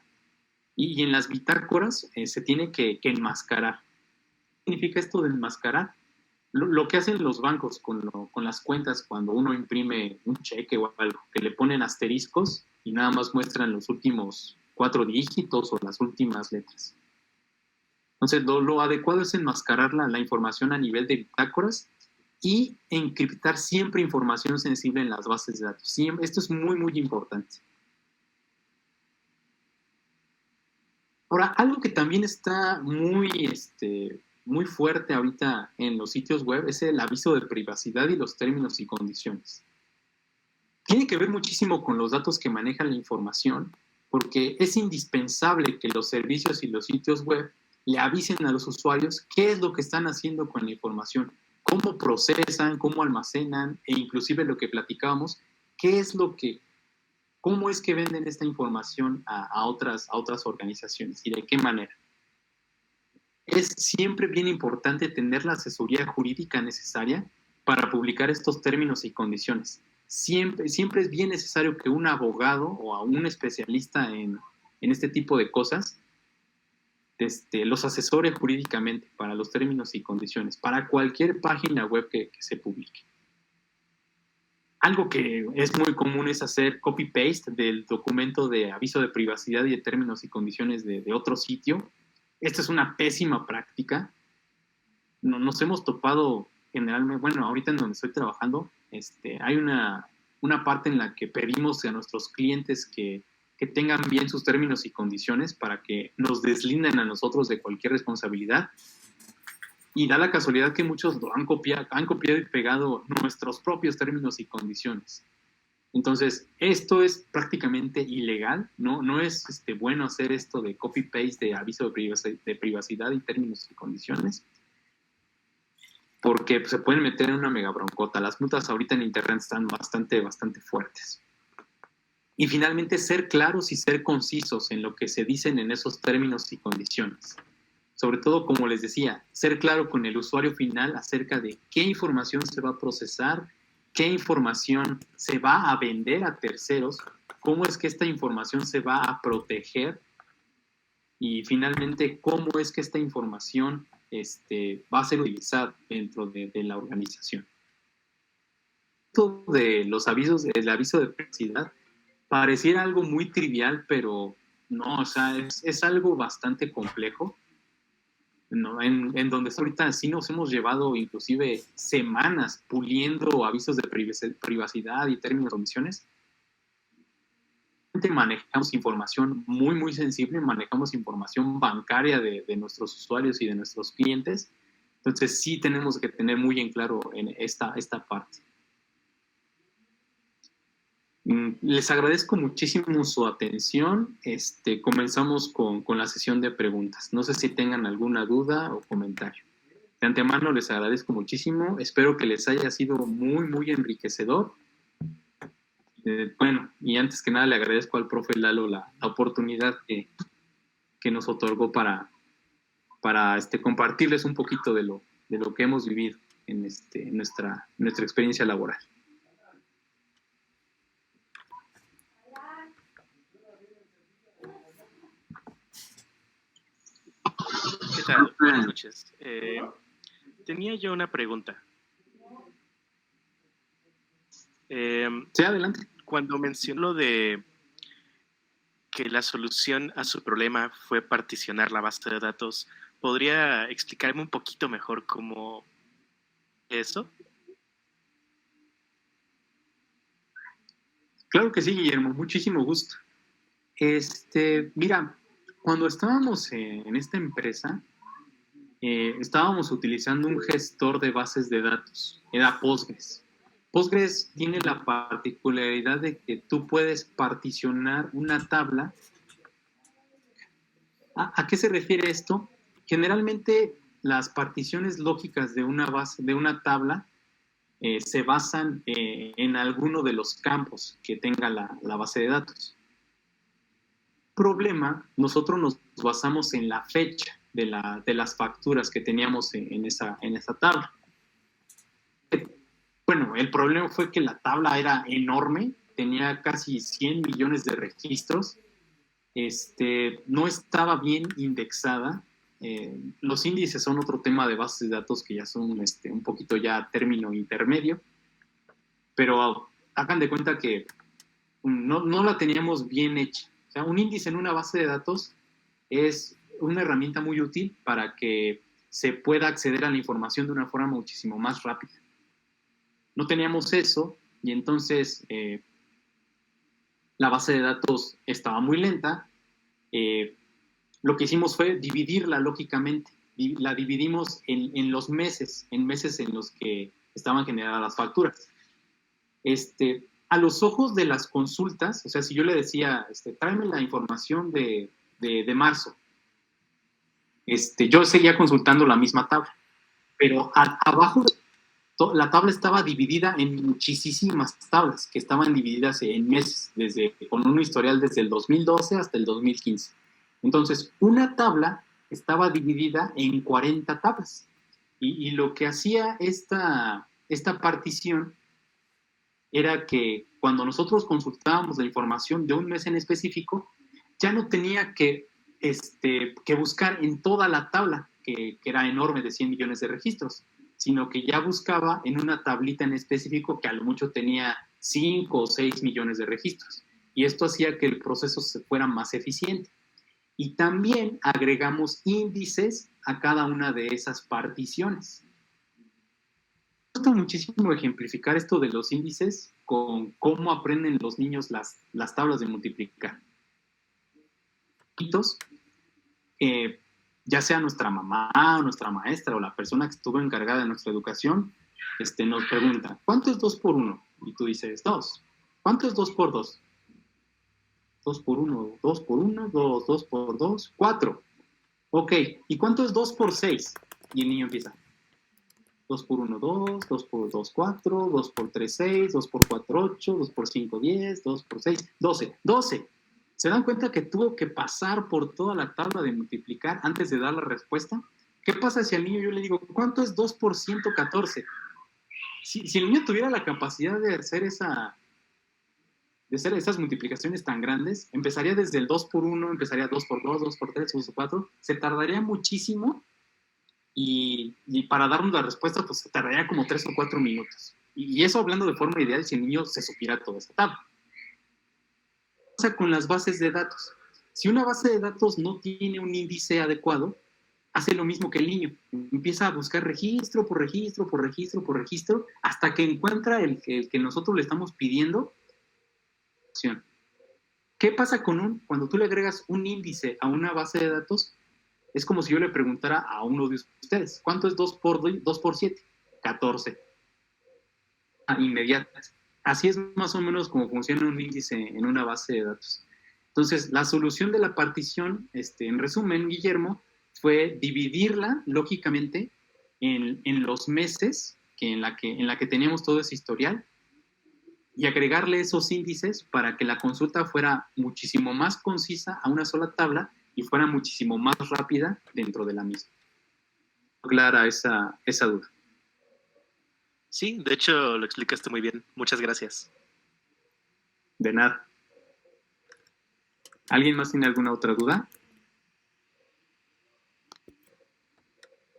Y en las bitácoras se tiene que enmascarar. ¿Qué significa esto de enmascarar? Lo que hacen los bancos con las cuentas cuando uno imprime un cheque o algo, que le ponen asteriscos y nada más muestran los últimos 4 dígitos o las últimas letras. Entonces, lo adecuado es enmascarar la información a nivel de bitácoras y encriptar siempre información sensible en las bases de datos. Esto es muy, muy importante. Ahora, algo que también está muy fuerte ahorita en los sitios web es el aviso de privacidad y los términos y condiciones. Tiene que ver muchísimo con los datos que manejan la información, porque es indispensable que los servicios y los sitios web le avisen a los usuarios qué es lo que están haciendo con la información, cómo procesan, cómo almacenan, e inclusive lo que platicábamos, cómo es que venden esta información a otras organizaciones y de qué manera. Es siempre bien importante tener la asesoría jurídica necesaria para publicar estos términos y condiciones. Siempre es bien necesario que un abogado o un especialista en este tipo de cosas los asesore jurídicamente para los términos y condiciones, para cualquier página web que se publique. Algo que es muy común es hacer copy-paste del documento de aviso de privacidad y de términos y condiciones de otro sitio. Esta es una pésima práctica. Nos hemos topado generalmente, bueno, ahorita en donde estoy trabajando, hay una parte en la que pedimos a nuestros clientes que tengan bien sus términos y condiciones para que nos deslinden a nosotros de cualquier responsabilidad. Y da la casualidad que muchos lo han copiado y pegado nuestros propios términos y condiciones. Entonces, esto es prácticamente ilegal, no es bueno hacer esto de copy-paste de aviso de privacidad y términos y condiciones, porque se pueden meter en una mega broncota. Las multas ahorita en internet están bastante fuertes. Y finalmente, ser claros y ser concisos en lo que se dicen en esos términos y condiciones. Sobre todo, como les decía, ser claro con el usuario final acerca de qué información se va a procesar, qué información se va a vender a terceros, cómo es que esta información se va a proteger y finalmente cómo es que esta información va a ser utilizada dentro de la organización. Esto de los avisos, el aviso de privacidad, pareciera algo muy trivial, pero no, o sea, es algo bastante complejo, ¿no? En donde ahorita sí nos hemos llevado inclusive semanas puliendo avisos de privacidad y términos y condiciones. Manejamos información muy sensible, manejamos información bancaria de nuestros usuarios y de nuestros clientes, entonces sí tenemos que tener muy en claro en esta parte. Les agradezco muchísimo su atención. Comenzamos con la sesión de preguntas. No sé si tengan alguna duda o comentario. De antemano les agradezco muchísimo. Espero que les haya sido muy enriquecedor. Bueno, y antes que nada le agradezco al profe Lalo la oportunidad que nos otorgó para compartirles un poquito de lo que hemos vivido en nuestra experiencia laboral. ¿Qué tal? Buenas noches. Tenía yo una pregunta. Sí, adelante. Cuando mencionó lo de que la solución a su problema fue particionar la base de datos, ¿podría explicarme un poquito mejor cómo eso? Claro que sí, Guillermo, muchísimo gusto. Mira, cuando estábamos en esta empresa, estábamos utilizando un gestor de bases de datos, era Postgres. Postgres tiene la particularidad de que tú puedes particionar una tabla. ¿A qué se refiere esto? Generalmente las particiones lógicas de una base, de una tabla, se basan en alguno de los campos que tenga la base de datos. Problema, nosotros nos basamos en la fecha de las facturas que teníamos en esa tabla. Bueno, el problema fue que la tabla era enorme, tenía casi 100 millones de registros, no estaba bien indexada. Los índices son otro tema de bases de datos que ya son un poquito ya término intermedio, pero hagan de cuenta que no la teníamos bien hecha. O sea, un índice en una base de datos es una herramienta muy útil para que se pueda acceder a la información de una forma muchísimo más rápida. No teníamos eso y entonces la base de datos estaba muy lenta. Lo que hicimos fue dividirla lógicamente. La dividimos en los meses, en los que estaban generadas las facturas. A los ojos de las consultas, o sea, si yo le decía, tráeme la información de marzo, yo seguía consultando la misma tabla, pero abajo la tabla estaba dividida en muchísimas tablas que estaban divididas en meses, con un historial desde el 2012 hasta el 2015. Entonces, una tabla estaba dividida en 40 tablas. Y lo que hacía esta partición era que cuando nosotros consultábamos la información de un mes en específico, ya no tenía que buscar en toda la tabla, que era enorme de 100 millones de registros, sino que ya buscaba en una tablita en específico que a lo mucho tenía 5 o 6 millones de registros. Y esto hacía que el proceso se fuera más eficiente. Y también agregamos índices a cada una de esas particiones. Me gusta muchísimo ejemplificar esto de los índices con cómo aprenden los niños las tablas de multiplicar. Ya sea nuestra mamá o nuestra maestra o la persona que estuvo encargada de nuestra educación, nos pregunta, ¿cuánto es 2 por 1? Y tú dices, 2. ¿Cuánto es 2 por 2? 2 por 1, 2 por 1, 2, 2 por 2, 4. Ok, ¿y cuánto es 2 por 6? Y el niño empieza. 2 por 1, 2, 2 por 2, 4, 2 por 3, 6, 2 por 4, 8, 2 por 5, 10, 2 por 6, 12. 12. ¿Se dan cuenta que tuvo que pasar por toda la tabla de multiplicar antes de dar la respuesta? ¿Qué pasa si al niño yo le digo, ¿cuánto es 2 por 114? Si el niño tuviera la capacidad de hacer esas multiplicaciones tan grandes, empezaría desde el 2 por 1, empezaría 2 por 2, 2 por 3, 2 por 4, se tardaría muchísimo y para darnos la respuesta, pues se tardaría como 3 o 4 minutos. Y eso hablando de forma ideal si el niño se supiera toda esa tabla. ¿Qué pasa con las bases de datos? Si una base de datos no tiene un índice adecuado, hace lo mismo que el niño. Empieza a buscar registro por registro, por registro, por registro, hasta que encuentra el que nosotros le estamos pidiendo. ¿Qué pasa cuando tú le agregas un índice a una base de datos? Es como si yo le preguntara a uno de ustedes, ¿cuánto es 2 por 7? 14. Inmediata. Así es más o menos como funciona un índice en una base de datos. Entonces, la solución de la partición, en resumen, Guillermo, fue dividirla lógicamente en los meses en la que teníamos todo ese historial y agregarle esos índices para que la consulta fuera muchísimo más concisa a una sola tabla y fuera muchísimo más rápida dentro de la misma. Clara esa duda. Sí, de hecho lo explicaste muy bien. Muchas gracias. De nada. ¿Alguien más tiene alguna otra duda?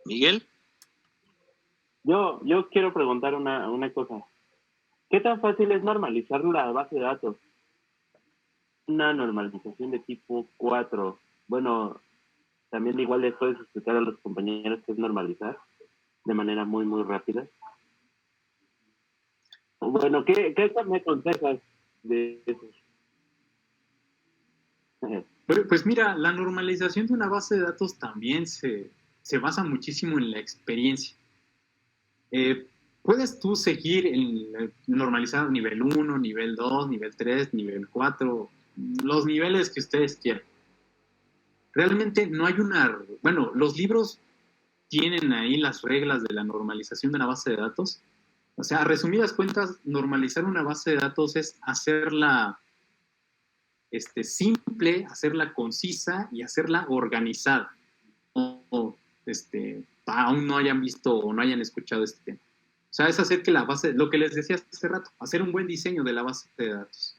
Miguel. Yo quiero preguntar una cosa. ¿Qué tan fácil es normalizar la base de datos? Una normalización de tipo 4. Bueno, también igual les puedes explicar a los compañeros qué es normalizar de manera muy, muy rápida. Bueno, ¿qué me aconsejas de eso? Pues mira, la normalización de una base de datos también se basa muchísimo en la experiencia. Puedes tú seguir en normalizar nivel 1, nivel 2, nivel 3, nivel 4, los niveles que ustedes quieran. Realmente no hay bueno, los libros tienen ahí las reglas de la normalización de una base de datos. O sea, a resumidas cuentas, normalizar una base de datos es hacerla simple, hacerla concisa y hacerla organizada. Aún no hayan visto o no hayan escuchado este tema. O sea, es hacer que la base, lo que les decía hace rato, hacer un buen diseño de la base de datos.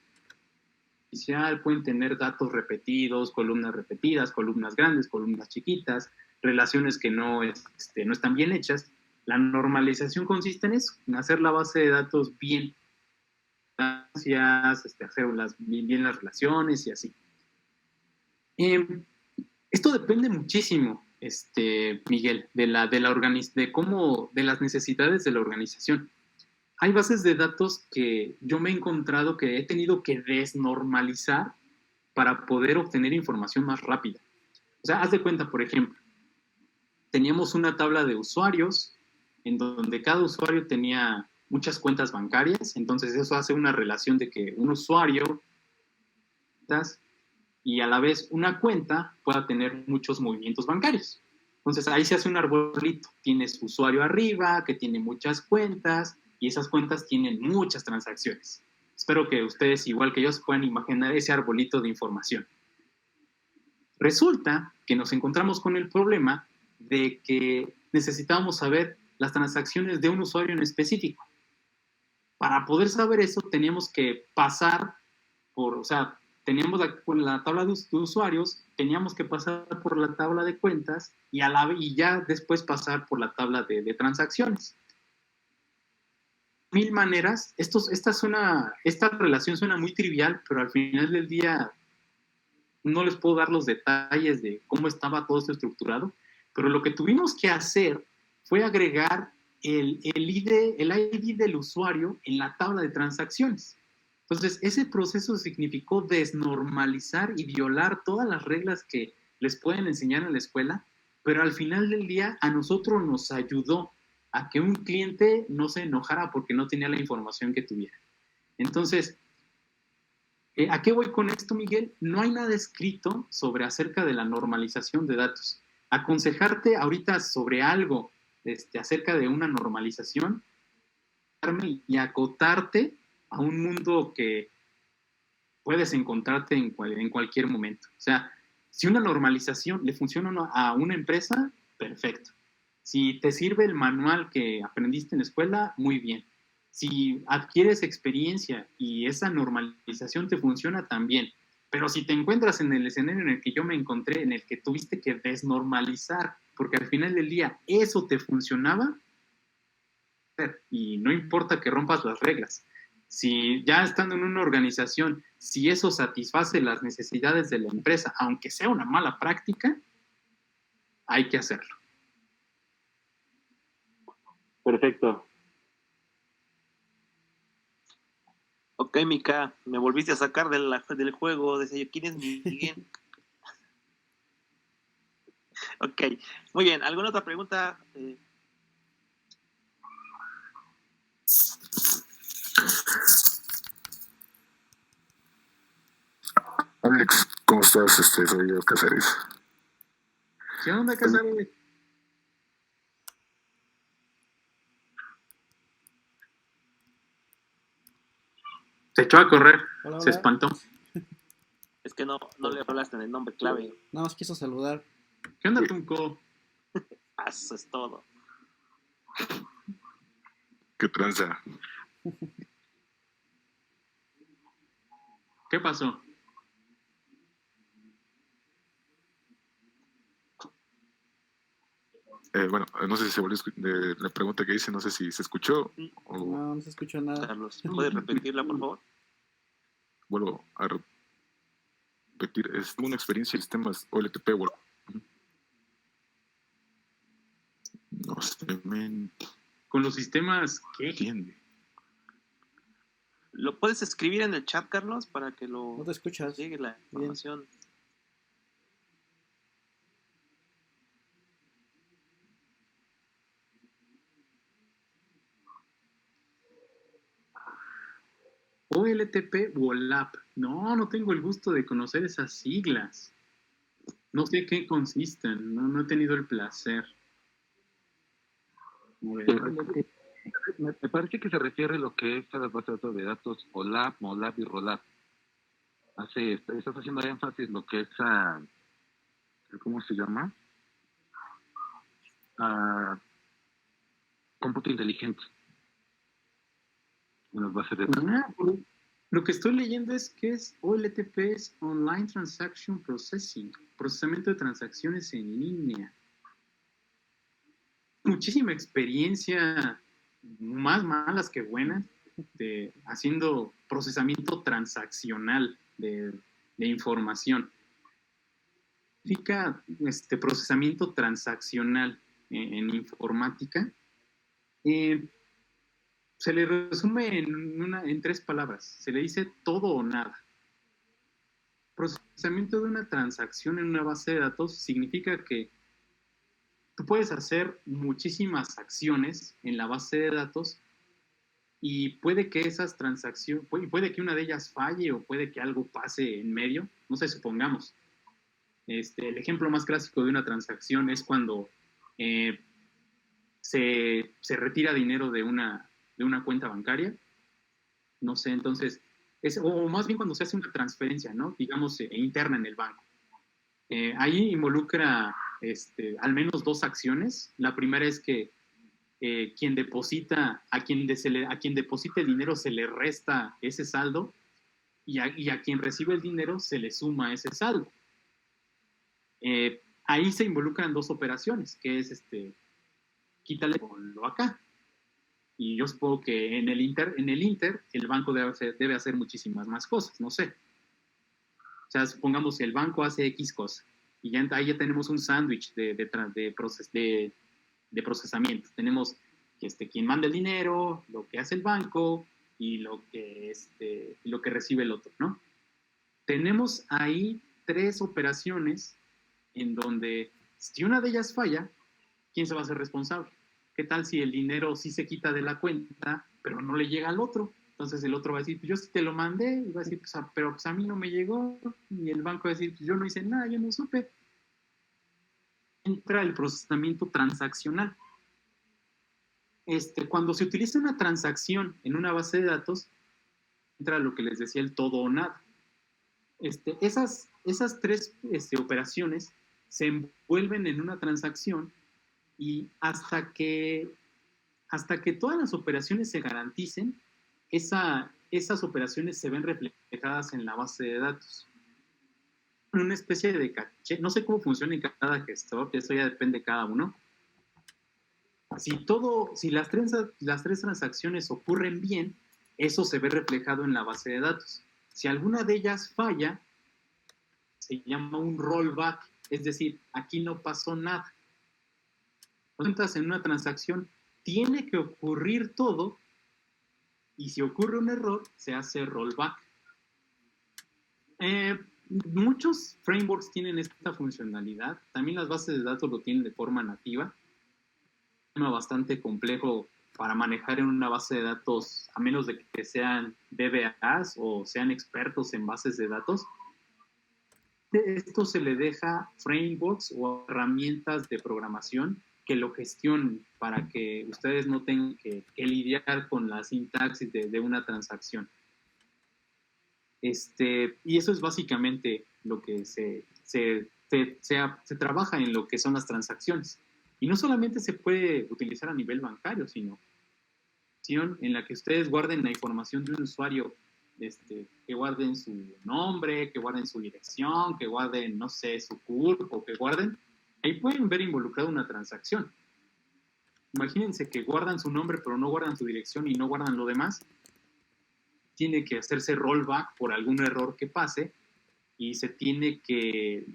Inicial pueden tener datos repetidos, columnas repetidas, columnas grandes, columnas chiquitas, relaciones que no están bien hechas. La normalización consiste en eso, en hacer la base de datos bien, hacer bien las relaciones y así. Esto depende muchísimo, Miguel, de las necesidades de la organización. Hay bases de datos que yo me he encontrado que he tenido que desnormalizar para poder obtener información más rápida. O sea, haz de cuenta, por ejemplo, teníamos una tabla de usuarios en donde cada usuario tenía muchas cuentas bancarias, entonces eso hace una relación de que un usuario y a la vez una cuenta pueda tener muchos movimientos bancarios. Entonces ahí se hace un arbolito, tienes usuario arriba que tiene muchas cuentas y esas cuentas tienen muchas transacciones. Espero que ustedes, igual que yo, se puedan imaginar ese arbolito de información. Resulta que nos encontramos con el problema de que necesitábamos saber las transacciones de un usuario en específico. Para poder saber eso, teníamos que pasar teníamos la tabla de usuarios, teníamos que pasar por la tabla de cuentas y ya después pasar por la tabla de transacciones. Mil maneras, esta relación suena muy trivial, pero al final del día no les puedo dar los detalles de cómo estaba todo esto estructurado, pero lo que tuvimos que hacer fue agregar el ID del usuario en la tabla de transacciones. Entonces, ese proceso significó desnormalizar y violar todas las reglas que les pueden enseñar en la escuela, pero al final del día a nosotros nos ayudó a que un cliente no se enojara porque no tenía la información que tuviera. Entonces, ¿a qué voy con esto, Miguel? No hay nada escrito acerca de la normalización de datos. Aconsejarte ahorita sobre algo acerca de una normalización y acotarte a un mundo que puedes encontrarte en cualquier momento. O sea, si una normalización le funciona a una empresa, perfecto. Si te sirve el manual que aprendiste en la escuela, muy bien. Si adquieres experiencia y esa normalización te funciona, también. Pero si te encuentras en el escenario en el que yo me encontré, en el que tuviste que desnormalizar, porque al final del día eso te funcionaba, y no importa que rompas las reglas. Si ya estando en una organización, si eso satisface las necesidades de la empresa, aunque sea una mala práctica, hay que hacerlo. Perfecto. Ok, Mika, me volviste a sacar del juego. Decía yo, ¿quién es Miguel? Ok, muy bien. ¿Alguna otra pregunta? Alex, ¿cómo estás? Soy yo, Casares. ¿Qué onda, Casares? Se echó a correr. Hola, Se hola. espantó. Es que no le hablaste en el nombre clave. Nada más quiso saludar. ¿Qué onda, Tunco? Eso es todo. ¿Qué tranza? ¿Qué pasó? Bueno, no sé si se volvió de la pregunta que hice, no sé si se escuchó o No se escucha nada. Carlos, ¿puedes repetirla, por favor? vuelvo a repetir. Es una experiencia de sistemas OLTP. No se me Con los sistemas, ¿qué? entiende. ¿Lo puedes escribir en el chat, Carlos, para que No te escuchas. llegue la información? OLTP o OLAP. No tengo el gusto de conocer esas siglas. No sé qué consisten, no he tenido el placer. Me parece que se refiere a lo que es a las bases de datos OLAP, MOLAP y ROLAP. Estás haciendo énfasis lo que es a, ¿cómo se llama? A cómputo inteligente en las bases de datos. Lo que estoy leyendo es que es OLTP, es Online Transaction Processing, procesamiento de transacciones en línea. Muchísima experiencia, más malas que buenas, haciendo procesamiento transaccional de información. Significa procesamiento transaccional en informática. Se le resume en 3 palabras. Se le dice todo o nada. Procesamiento de una transacción en una base de datos significa que tú puedes hacer muchísimas acciones en la base de datos y puede que esas transacciones, puede que una de ellas falle o puede que algo pase en medio. No sé, supongamos. El ejemplo más clásico de una transacción es cuando se retira dinero de una cuenta bancaria. No sé, entonces, o más bien cuando se hace una transferencia, ¿no? Digamos, interna en el banco. Ahí involucra al menos 2 acciones. La primera es que quien deposita, a quien deposita el dinero se le resta ese saldo y a quien recibe el dinero se le suma ese saldo. Ahí se involucran 2 operaciones, que es quítale, ponlo acá. Y yo supongo que en el Inter el banco debe hacer muchísimas más cosas, no sé. O sea, supongamos que el banco hace X cosa y ahí ya tenemos un sándwich de procesamiento. Tenemos quien manda el dinero, lo que hace el banco y lo que recibe el otro, ¿no? Tenemos ahí 3 operaciones en donde si una de ellas falla, ¿quién se va a hacer responsable? ¿Qué tal si el dinero sí se quita de la cuenta, pero no le llega al otro? Entonces el otro va a decir, pues yo sí te lo mandé, y va a decir, pero a mí no me llegó, y el banco va a decir, pues yo no hice nada, yo no supe. Entra el procesamiento transaccional. Cuando se utiliza una transacción en una base de datos, entra lo que les decía el todo o nada. Esas tres operaciones se envuelven en una transacción y hasta que todas las operaciones se garanticen, esas operaciones se ven reflejadas en la base de datos. Una especie de caché, no sé cómo funciona en cada gestor, eso ya depende de cada uno. Si las tres transacciones ocurren bien, eso se ve reflejado en la base de datos. Si alguna de ellas falla, se llama un rollback, es decir, aquí no pasó nada. Cuando entras en una transacción, tiene que ocurrir todo, y si ocurre un error, se hace rollback. Muchos frameworks tienen esta funcionalidad, también las bases de datos lo tienen de forma nativa. Es un tema bastante complejo para manejar en una base de datos, a menos de que sean DBAs o sean expertos en bases de datos. Esto se le deja frameworks o herramientas de programación que lo gestionen para que ustedes no tengan que lidiar con la sintaxis de una transacción. Y eso es básicamente lo que se trabaja en lo que son las transacciones. Y no solamente se puede utilizar a nivel bancario, sino en la que ustedes guarden la información de un usuario, que guarden su nombre, que guarden su dirección, que guarden, no sé, su CURP, o que guarden, ahí pueden ver involucrada una transacción. Imagínense que guardan su nombre pero no guardan su dirección y no guardan lo demás. Tiene que hacerse rollback por algún error que pase y se tiene que,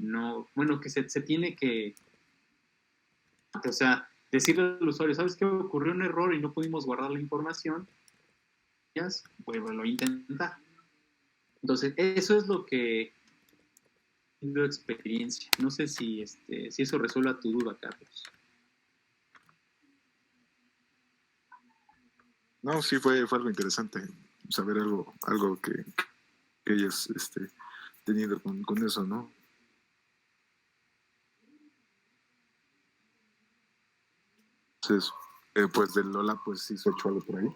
se tiene que, o sea, decirle al usuario, ¿sabes qué? Ocurrió un error y no pudimos guardar la información. Vuelvo a intentar. Entonces, eso es lo que tengo experiencia. No sé si eso resuelva tu duda, Carlos. No, sí fue algo interesante saber algo que hayas tenido con eso, ¿no? Entonces, pues del Lola, pues sí se ha hecho algo por ahí.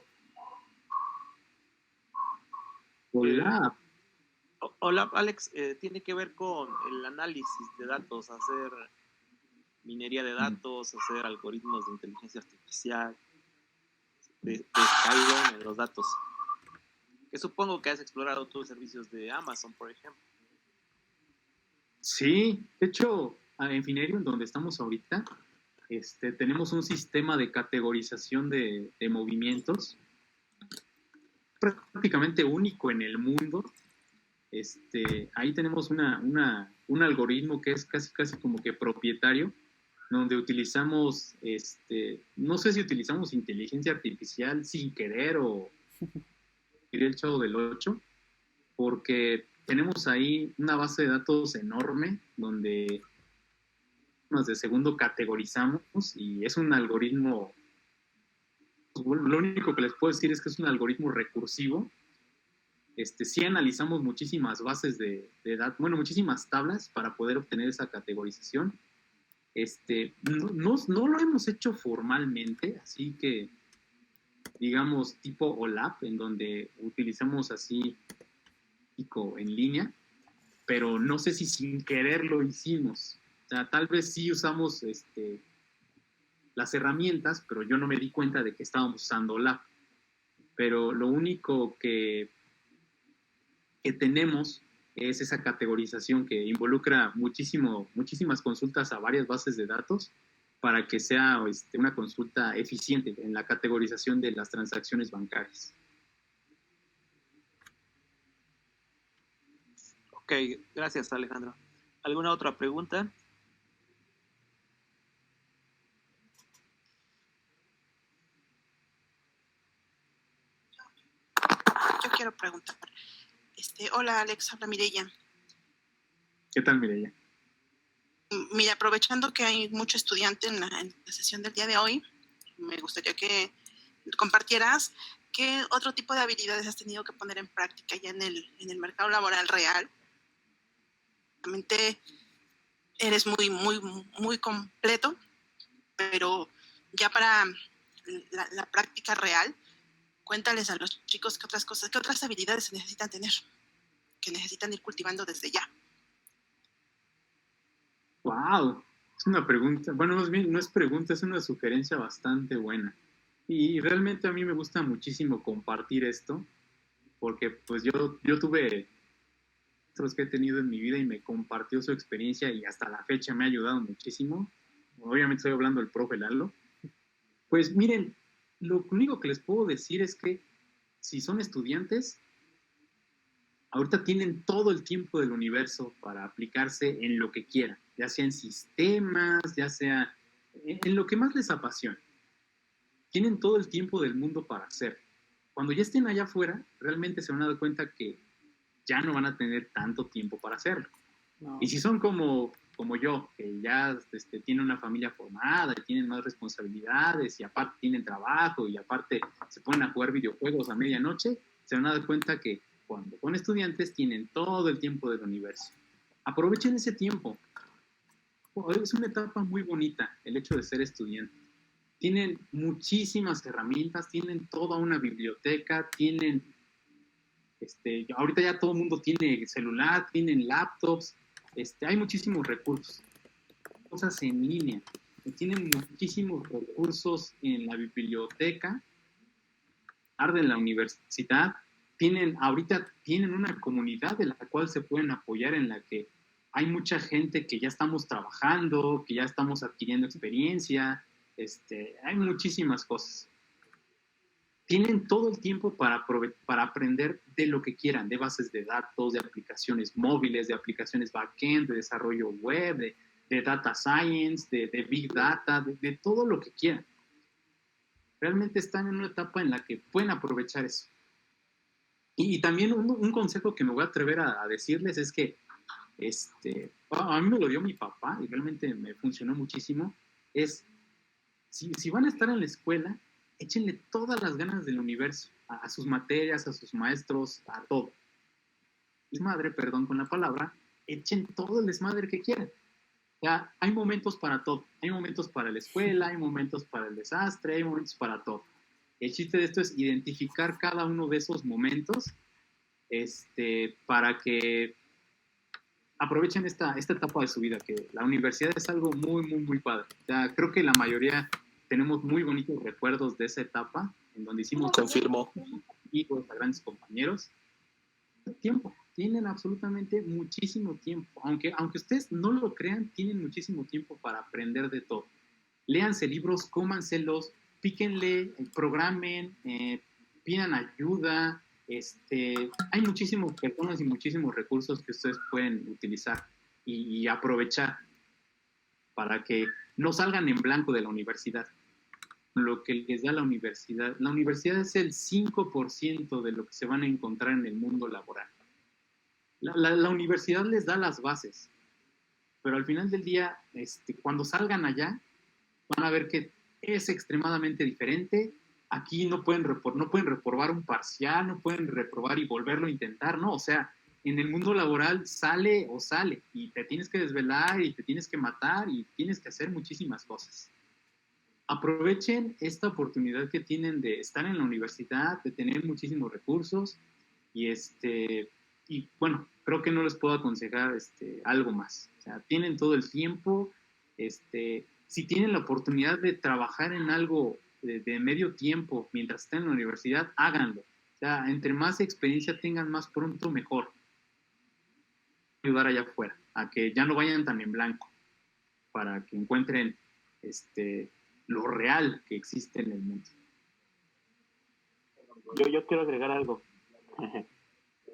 Hola. Hola, Alex, tiene que ver con el análisis de datos, hacer minería de datos, hacer algoritmos de inteligencia artificial, de escalón de los datos. Que supongo que has explorado tus servicios de Amazon, por ejemplo. Sí, de hecho, en Finerio, en donde estamos ahorita, tenemos un sistema de categorización de movimientos prácticamente único en el mundo. Ahí tenemos un algoritmo que es casi como que propietario, donde utilizamos, no sé si utilizamos inteligencia artificial sin querer o el Chavo del 8, porque tenemos ahí una base de datos enorme donde más de segundo categorizamos y es un algoritmo, lo único que les puedo decir es que es un algoritmo recursivo. Sí analizamos muchísimas bases de datos, muchísimas tablas para poder obtener esa categorización. No lo hemos hecho formalmente, así que digamos tipo OLAP, en donde utilizamos así en línea, pero no sé si sin querer lo hicimos. O sea, tal vez sí usamos las herramientas, pero yo no me di cuenta de que estábamos usando OLAP. Pero lo único que tenemos es esa categorización que involucra muchísimas consultas a varias bases de datos para que sea una consulta eficiente en la categorización de las transacciones bancarias. Ok, gracias, Alejandro. ¿Alguna otra pregunta? Yo quiero preguntar. Hola, Alex, habla Mireya. ¿Qué tal, Mireya? Mira, aprovechando que hay mucho estudiante en la sesión del día de hoy, me gustaría que compartieras qué otro tipo de habilidades has tenido que poner en práctica ya en el mercado laboral real. Realmente eres muy completo, pero ya para la práctica real, cuéntales a los chicos qué otras cosas, qué otras habilidades se necesitan tener, que necesitan ir cultivando desde ya. ¡Wow! Es una pregunta, bueno, no es pregunta, es una sugerencia bastante buena. Y realmente a mí me gusta muchísimo compartir esto, porque pues yo tuve otros que he tenido en mi vida y me compartió su experiencia y hasta la fecha me ha ayudado muchísimo. Obviamente estoy hablando del profe Lalo. Pues miren, lo único que les puedo decir es que si son estudiantes, ahorita tienen todo el tiempo del universo para aplicarse en lo que quieran, ya sea en sistemas, ya sea en lo que más les apasiona. Tienen todo el tiempo del mundo para hacer. Cuando ya estén allá afuera, realmente se van a dar cuenta que ya no van a tener tanto tiempo para hacerlo. No. Y si son como yo, que ya tienen una familia formada y tienen más responsabilidades y aparte tienen trabajo y aparte se ponen a jugar videojuegos a medianoche, se van a dar cuenta que cuando son estudiantes tienen todo el tiempo del universo. Aprovechen ese tiempo. Es una etapa muy bonita el hecho de ser estudiante. Tienen muchísimas herramientas, tienen toda una biblioteca, tienen, ahorita ya todo el mundo tiene celular, tienen laptops, hay muchísimos recursos, cosas en línea, tienen muchísimos recursos en la biblioteca, en la universidad, ahorita tienen una comunidad de la cual se pueden apoyar, en la que hay mucha gente que ya estamos trabajando, que ya estamos adquiriendo experiencia, hay muchísimas cosas. Tienen todo el tiempo para aprender de lo que quieran, de bases de datos, de aplicaciones móviles, de aplicaciones backend, de desarrollo web, de data science, de big data, de todo lo que quieran. Realmente están en una etapa en la que pueden aprovechar eso. Y también un consejo que me voy a atrever a decirles es que a mí me lo dio mi papá y realmente me funcionó muchísimo, es si van a estar en la escuela, échenle todas las ganas del universo, a sus materias, a sus maestros, a todo. Desmadre, perdón con la palabra, echen todo el desmadre que quieran. Ya, hay momentos para todo. Hay momentos para la escuela, hay momentos para el desastre, hay momentos para todo. El chiste de esto es identificar cada uno de esos momentos para que aprovechen esta etapa de su vida, que la universidad es algo muy, muy, muy padre. O sea, creo que la mayoría tenemos muy bonitos recuerdos de esa etapa, en donde hicimos... Confirmo. Amigos, a grandes compañeros. Tiempo, tienen absolutamente muchísimo tiempo. Aunque ustedes no lo crean, tienen muchísimo tiempo para aprender de todo. Léanse libros, cómanselos, píquenle, programen, pidan ayuda. Hay muchísimas personas y muchísimos recursos que ustedes pueden utilizar y aprovechar para que no salgan en blanco de la universidad. Lo que les da la universidad. La universidad es el 5% de lo que se van a encontrar en el mundo laboral. La universidad les da las bases, pero al final del día, cuando salgan allá, van a ver que es extremadamente diferente. Aquí no pueden reprobar un parcial, no pueden reprobar y volverlo a intentar, ¿no? O sea, en el mundo laboral sale, y te tienes que desvelar y te tienes que matar y tienes que hacer muchísimas cosas. Aprovechen esta oportunidad que tienen de estar en la universidad, de tener muchísimos recursos y bueno, creo que no les puedo aconsejar algo más. O sea, tienen todo el tiempo, si tienen la oportunidad de trabajar en algo de medio tiempo mientras estén en la universidad, háganlo. O sea, entre más experiencia tengan más pronto, mejor. Ayudar allá afuera, a que ya no vayan tan en blanco, para que encuentren lo real que existe en el mundo. Yo quiero agregar algo.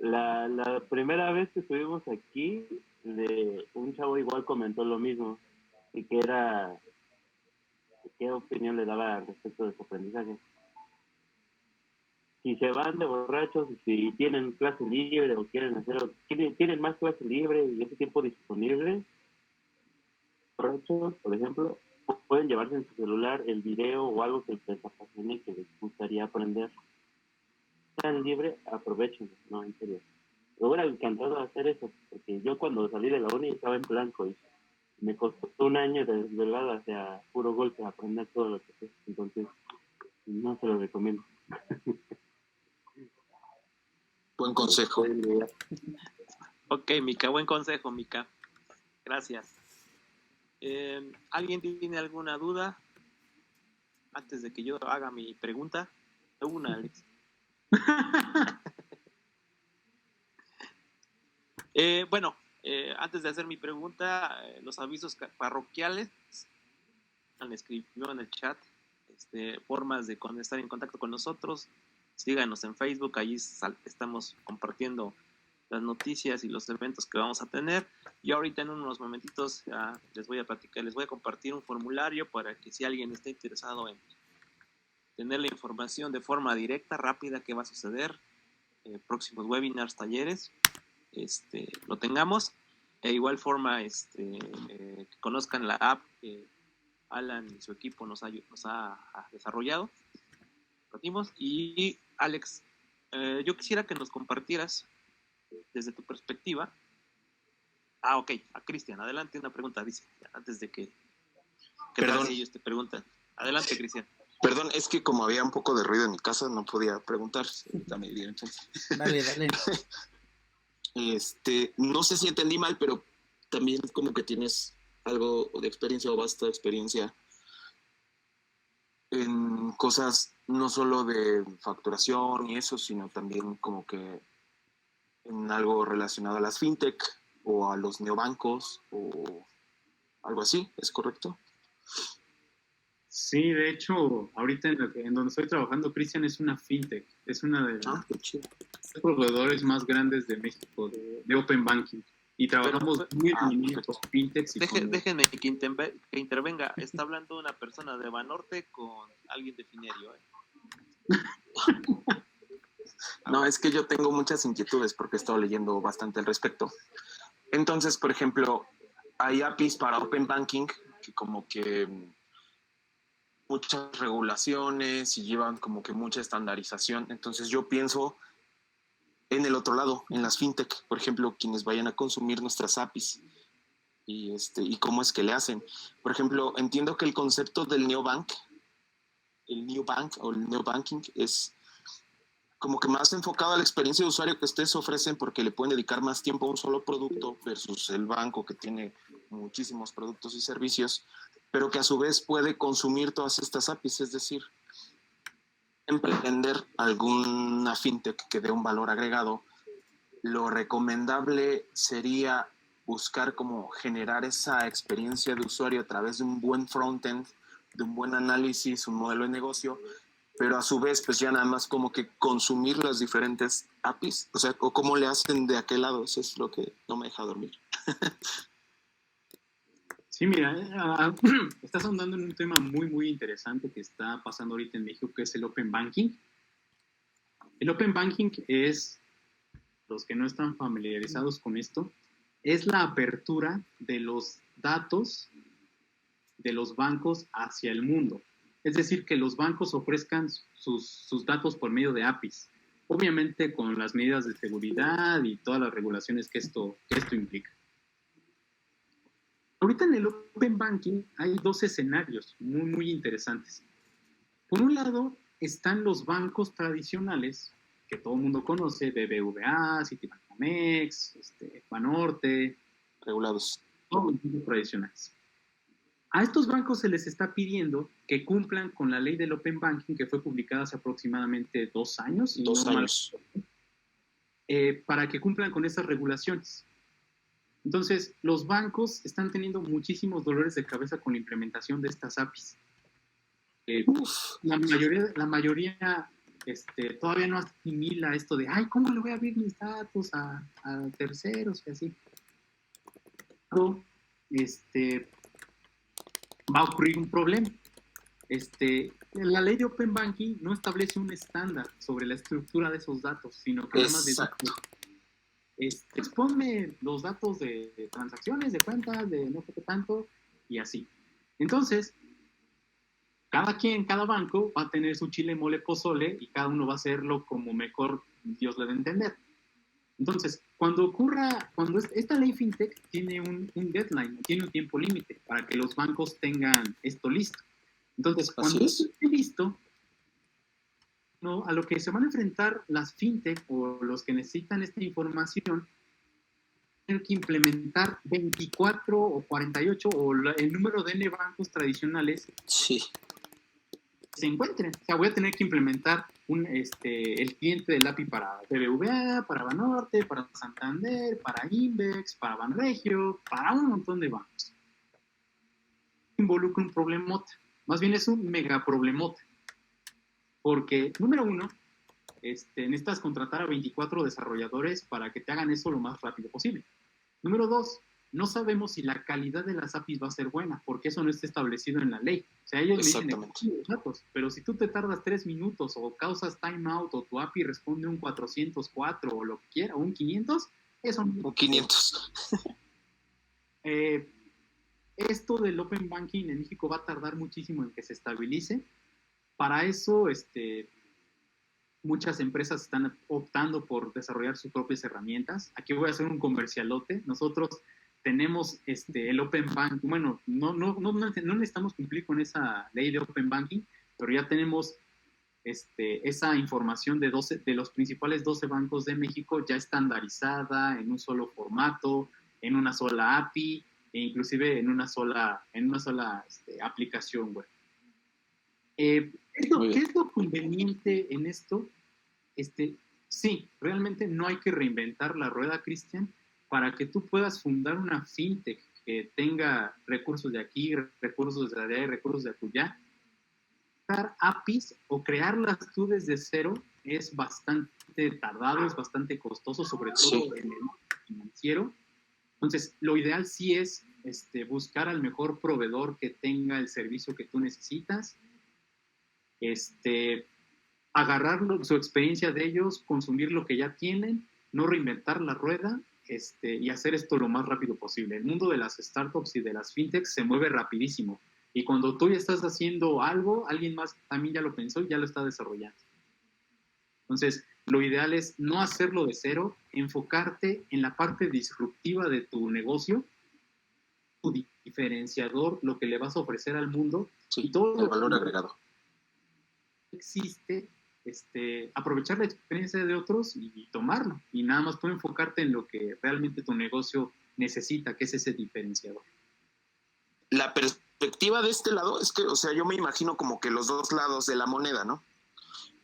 La primera vez que estuvimos aquí, un chavo igual comentó lo mismo, y que era, ¿qué opinión le daba al respecto de su aprendizaje? Si se van de borrachos, si tienen clase libre o quieren tienen más clase libre y ese tiempo disponible, borrachos, por ejemplo, pueden llevarse en su celular el video o algo que les apasione y que les gustaría aprender. Están libre, aprovechen, no, en serio. Me hubiera encantado hacer eso, porque yo cuando salí de la uni estaba en blanco y me costó un año de desvelada, o sea, puro golpe, aprender todo lo que sé. Entonces, No se lo recomiendo. Buen consejo. Ok, Mica, buen consejo, Mica. Gracias. ¿Alguien tiene alguna duda antes de que yo haga mi pregunta? Una, Alex. Bueno, antes de hacer mi pregunta, los avisos parroquiales, escribió en el chat formas de estar en contacto con nosotros. Síganos en Facebook, allí estamos compartiendo las noticias y los eventos que vamos a tener. Y ahorita en unos momentitos les voy a compartir un formulario para que si alguien está interesado en tener la información de forma directa, rápida, qué va a suceder, próximos webinars, talleres, lo tengamos. De igual forma, que conozcan la app que Alan y su equipo nos ha desarrollado. Y Alex, yo quisiera que nos compartieras desde tu perspectiva. Ok, a Cristian, adelante, una pregunta, dice, antes de que Perdón. ellos te preguntan. Adelante, Cristian. Perdón, es que como había un poco de ruido en mi casa, no podía preguntar. Ahorita me dieron chance. Dale. No sé si entendí mal, pero también como que tienes algo de experiencia o vasta experiencia en cosas no solo de facturación y eso, sino también como que en algo relacionado a las fintech o a los neobancos o algo así, ¿es correcto? Sí, de hecho, ahorita en donde estoy trabajando, Cristian, es una fintech, es una de los proveedores más grandes de México de Open Banking. Y trabajamos muy bien con fintechs. Déjenme que intervenga. Está hablando una persona de Banorte con alguien de Finerio. No, es que yo tengo muchas inquietudes porque he estado leyendo bastante al respecto. Entonces, por ejemplo, hay APIs para Open Banking que como que muchas regulaciones y llevan como que mucha estandarización. Entonces yo pienso en el otro lado, en las fintech, por ejemplo, quienes vayan a consumir nuestras APIs y cómo es que le hacen. Por ejemplo, entiendo que el concepto del neobank, el neobank o el neobanking es como que más enfocado a la experiencia de usuario que ustedes ofrecen porque le pueden dedicar más tiempo a un solo producto versus el banco que tiene muchísimos productos y servicios, pero que a su vez puede consumir todas estas APIs, es decir, emprender alguna fintech que dé un valor agregado. Lo recomendable sería buscar cómo generar esa experiencia de usuario a través de un buen frontend, de un buen análisis, un modelo de negocio, pero a su vez pues ya nada más como que consumir las diferentes APIs, o sea, o cómo le hacen de aquel lado. Eso es lo que no me deja dormir. Sí, mira, estás ahondando en un tema muy, muy interesante que está pasando ahorita en México, que es el Open Banking. El Open Banking es, los que no están familiarizados con esto, es la apertura de los datos de los bancos hacia el mundo. Es decir, que los bancos ofrezcan sus datos por medio de APIs, obviamente con las medidas de seguridad y todas las regulaciones que esto implica. Ahorita en el Open Banking hay dos escenarios muy, muy interesantes. Por un lado están los bancos tradicionales, que todo el mundo conoce, BBVA, Citibanamex, Banorte, regulados. Todos los bancos tradicionales. A estos bancos se les está pidiendo que cumplan con la ley del Open Banking que fue publicada hace aproximadamente 2 años. Para que cumplan con esas regulaciones. Entonces, los bancos están teniendo muchísimos dolores de cabeza con la implementación de estas APIs. La mayoría todavía no asimila esto de, ¿cómo le voy a abrir mis datos a terceros y así? Pero, va a ocurrir un problema. La ley de Open Banking no establece un estándar sobre la estructura de esos datos, sino que además exponme los datos de transacciones, de cuentas, de no sé qué tanto, y así. Entonces, cada banco va a tener su chile, mole, pozole, y cada uno va a hacerlo como mejor Dios le dé a entender. Entonces, cuando esta ley FinTech tiene un deadline, tiene un tiempo límite para que los bancos tengan esto listo. Entonces, cuando esto esté listo, No, a lo que se van a enfrentar las fintech o los que necesitan esta información, tienen que implementar 24 o 48 o el número de N bancos tradicionales Sí. que se encuentren. O sea, voy a tener que implementar el cliente del API para BBVA, para Banorte, para Santander, para Invex, para Banregio, para un montón de bancos. Involucra un problemota. Más bien es un mega problemota. Porque, número uno, necesitas contratar a 24 desarrolladores para que te hagan eso lo más rápido posible. Número dos, no sabemos si la calidad de las APIs va a ser buena, porque eso no está establecido en la ley. O sea, ellos dicen los datos, pero si tú te tardas 3 minutos o causas timeout o tu API responde un 404 o lo que quiera, o un 500, eso no. Un 500. Esto del Open Banking en México va a tardar muchísimo en que se estabilice. Para eso, muchas empresas están optando por desarrollar sus propias herramientas. Aquí voy a hacer un comercialote. Nosotros tenemos el Open Banking. Bueno, no necesitamos cumplir con esa ley de Open Banking, pero ya tenemos esa información de los principales 12 bancos de México ya estandarizada en un solo formato, en una sola API e inclusive en una sola aplicación web. ¿Qué es lo conveniente en esto? Sí, realmente no hay que reinventar la rueda, Cristian, para que tú puedas fundar una fintech que tenga recursos de aquí, recursos de allá y recursos de acullá. Crear APIs o crearlas tú desde cero es bastante tardado, es bastante costoso, sobre todo en el financiero. Entonces, lo ideal sí es buscar al mejor proveedor que tenga el servicio que tú necesitas, agarrar su experiencia de ellos, consumir lo que ya tienen, no reinventar la rueda y hacer esto lo más rápido posible. El mundo de las startups y de las fintechs se mueve rapidísimo y cuando tú ya estás haciendo algo, alguien más también ya lo pensó y ya lo está desarrollando. Entonces, lo ideal es no hacerlo de cero, enfocarte en la parte disruptiva de tu negocio, tu diferenciador, lo que le vas a ofrecer al mundo. Sí, y todo el valor agregado. Existe, aprovechar la experiencia de otros y tomarlo. Y nada más tú enfocarte en lo que realmente tu negocio necesita, que es ese diferenciador. La perspectiva de este lado es que, o sea, yo me imagino como que los dos lados de la moneda, ¿no?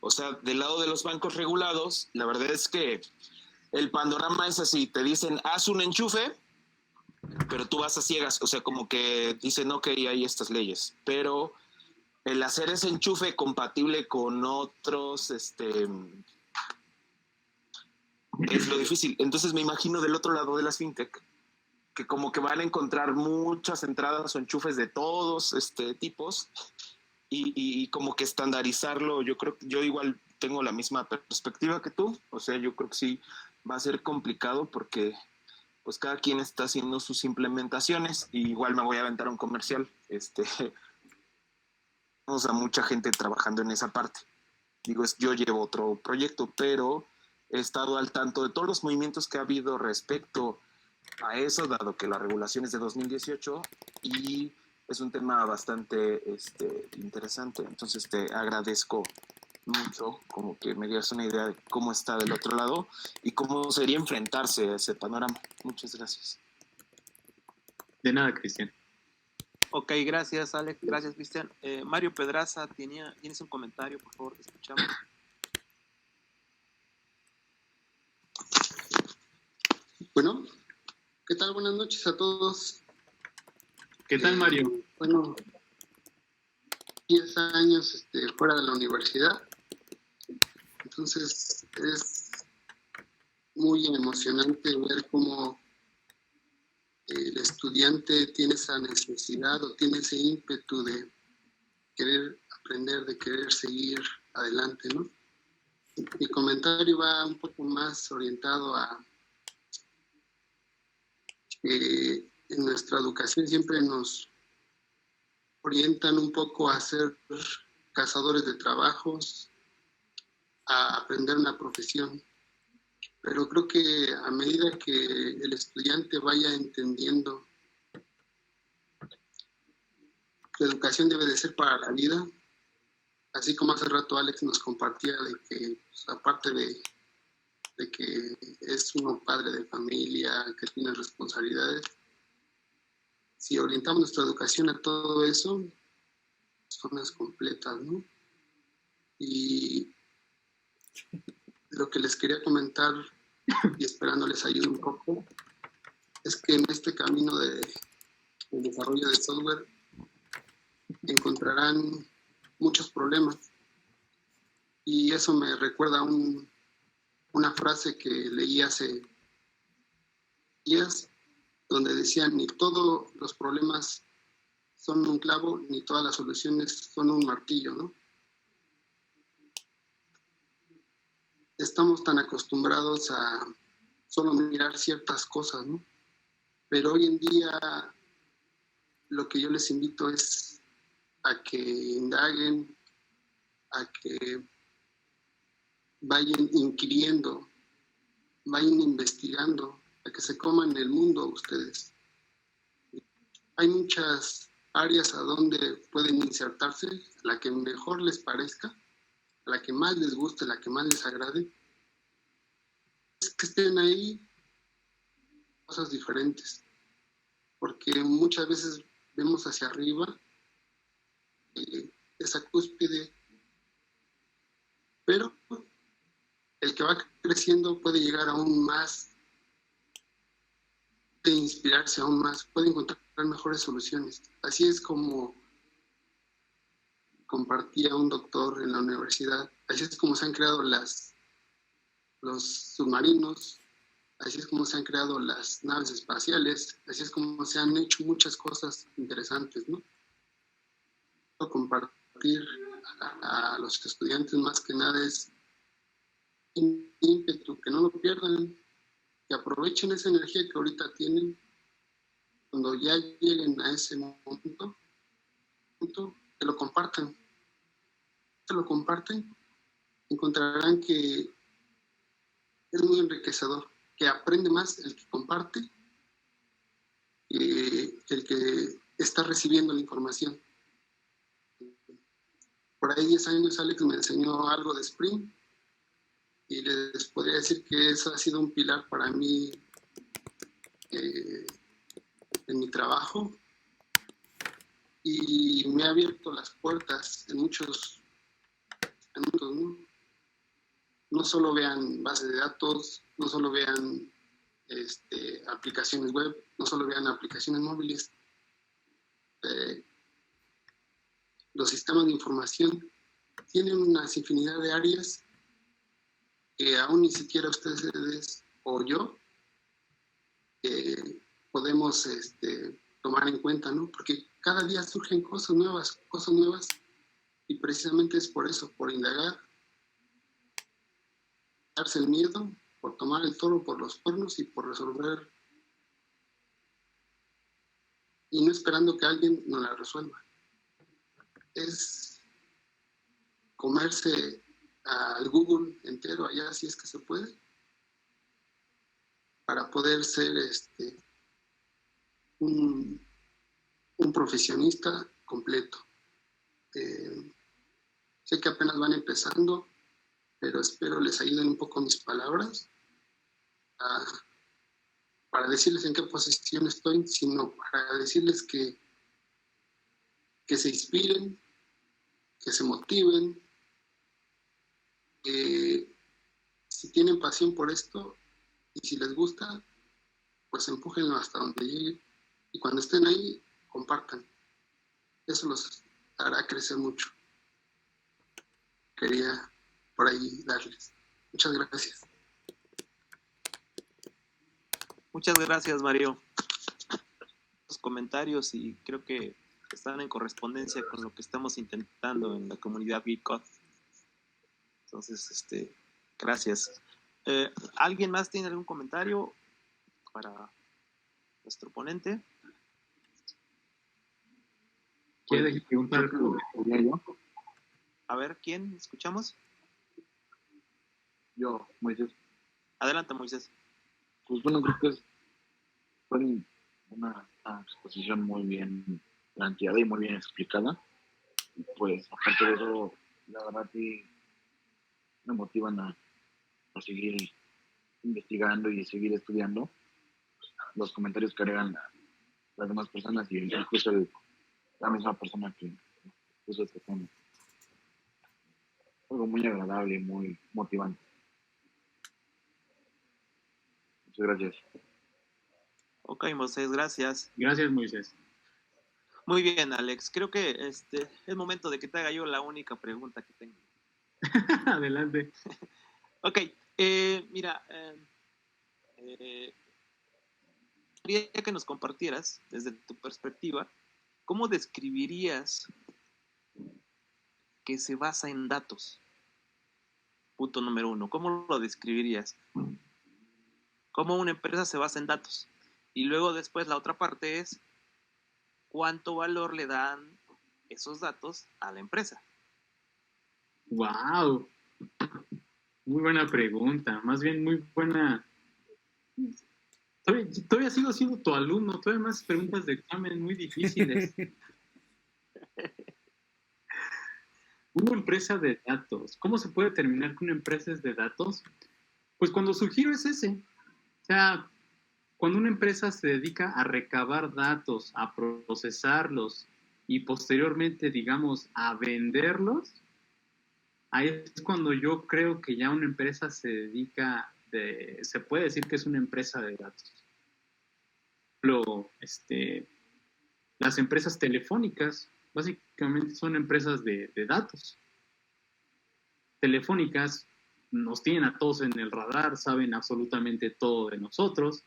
O sea, del lado de los bancos regulados, la verdad es que el panorama es así, te dicen, haz un enchufe, pero tú vas a ciegas, o sea, como que dicen, ok, hay estas leyes, pero el hacer ese enchufe compatible con otros, es lo difícil. Entonces me imagino del otro lado de las fintech, que como que van a encontrar muchas entradas o enchufes de todos tipos, y como que estandarizarlo. Yo creo que yo igual tengo la misma perspectiva que tú, o sea, yo creo que sí va a ser complicado porque pues cada quien está haciendo sus implementaciones, y igual me voy a aventar un comercial, tenemos a mucha gente trabajando en esa parte. Digo, yo llevo otro proyecto, pero he estado al tanto de todos los movimientos que ha habido respecto a eso, dado que la regulación es de 2018 y es un tema bastante interesante. Entonces te agradezco mucho como que me dieras una idea de cómo está del otro lado y cómo sería enfrentarse a ese panorama. Muchas gracias. De nada, Cristian. Ok, gracias, Alex. Gracias, Cristian. Mario Pedraza, ¿tienes un comentario? Por favor, te escuchamos. Bueno, ¿qué tal? Buenas noches a todos. ¿Qué tal, Mario? Bueno, 10 años fuera de la universidad. Entonces, es muy emocionante ver cómo el estudiante tiene esa necesidad o tiene ese ímpetu de querer aprender, de querer seguir adelante, ¿no? Mi comentario va un poco más orientado a que en nuestra educación siempre nos orientan un poco a ser cazadores de trabajos, a aprender una profesión. Pero creo que a medida que el estudiante vaya entendiendo que la educación debe de ser para la vida, así como hace rato Alex nos compartía de que, pues, aparte de que es uno padre de familia, que tiene responsabilidades, si orientamos nuestra educación a todo eso, zonas completas, ¿no? Y lo que les quería comentar, y esperando les ayude un poco, es que en este camino del desarrollo de software encontrarán muchos problemas. Y eso me recuerda a una frase que leí hace días, donde decían, ni todos los problemas son un clavo, ni todas las soluciones son un martillo, ¿no? Estamos tan acostumbrados a solo mirar ciertas cosas, ¿no? Pero hoy en día lo que yo les invito es a que indaguen, a que vayan inquiriendo, vayan investigando, a que se coman el mundo ustedes. Hay muchas áreas a donde pueden insertarse, a la que mejor les parezca, a la que más les guste, a la que más les agrade. Es que estén ahí cosas diferentes, porque muchas veces vemos hacia arriba esa cúspide, pero el que va creciendo puede llegar aún más, de inspirarse aún más, puede encontrar mejores soluciones. Así es como compartía un doctor en la universidad, así es como se han creado los submarinos, así es como se han creado las naves espaciales, así es como se han hecho muchas cosas interesantes, ¿no? Compartir a los estudiantes más que nada es ímpetu, que no lo pierdan, que aprovechen esa energía que ahorita tienen, cuando ya lleguen a ese momento, que lo compartan. Que lo comparten, encontrarán que es muy enriquecedor, que aprende más el que comparte que el que está recibiendo la información. Por ahí 10 años Alex me enseñó algo de Spring y les podría decir que eso ha sido un pilar para mí en mi trabajo y me ha abierto las puertas en muchos, ¿no? No solo vean bases de datos, no solo vean aplicaciones web, no solo vean aplicaciones móviles, los sistemas de información tienen una infinidad de áreas que aún ni siquiera ustedes o yo podemos tomar en cuenta, ¿no? Porque cada día surgen cosas nuevas, y precisamente es por eso, por indagar, darse el miedo, por tomar el toro por los cuernos y por resolver, y no esperando que alguien nos la resuelva. Es comerse al Google entero allá, si es que se puede, para poder ser un profesionista completo. Sé que apenas van empezando, pero espero les ayuden un poco mis palabras para decirles en qué posición estoy, sino para decirles que se inspiren, que se motiven, que si tienen pasión por esto y si les gusta, pues empújenlo hasta donde llegue y cuando estén ahí, compartan. Eso los hará crecer mucho. Quería por ahí darles. Muchas gracias. Muchas gracias, Mario. Los comentarios y creo que están en correspondencia con lo que estamos intentando en la comunidad Bitcoin. Entonces, gracias. ¿Alguien más tiene algún comentario para nuestro ponente? ¿Quieres preguntar yo? A ver, ¿quién? ¿Escuchamos? Yo, Moisés. Adelante, Moisés. Pues bueno, creo que fue una exposición muy bien planteada y muy bien explicada. Y pues, aparte de eso, la verdad sí me motivan a seguir investigando y seguir estudiando los comentarios que agregan las demás personas y incluso la misma persona que puso este tema. Algo muy agradable, muy motivante. Muchas gracias. Ok, Moisés, gracias. Gracias, Moisés. Muy bien, Alex. Creo que es momento de que te haga yo la única pregunta que tengo. Adelante. Ok, mira, quería que nos compartieras desde tu perspectiva, ¿cómo describirías que se basa en datos? Punto número 1, ¿cómo lo describirías? ¿Cómo una empresa se basa en datos? Y luego después la otra parte es, ¿cuánto valor le dan esos datos a la empresa? ¡Wow! Muy buena pregunta. Más bien, muy buena. Todavía sigo siendo tu alumno. Todavía más preguntas de examen muy difíciles. Una empresa de datos. ¿Cómo se puede determinar que una empresa es de datos? Pues cuando su giro es ese. O sea, cuando una empresa se dedica a recabar datos, a procesarlos y posteriormente, digamos, a venderlos, ahí es cuando yo creo que ya una empresa se dedica, se puede decir que es una empresa de datos. Las empresas telefónicas básicamente son empresas de datos. Telefónicas nos tienen a todos en el radar, saben absolutamente todo de nosotros.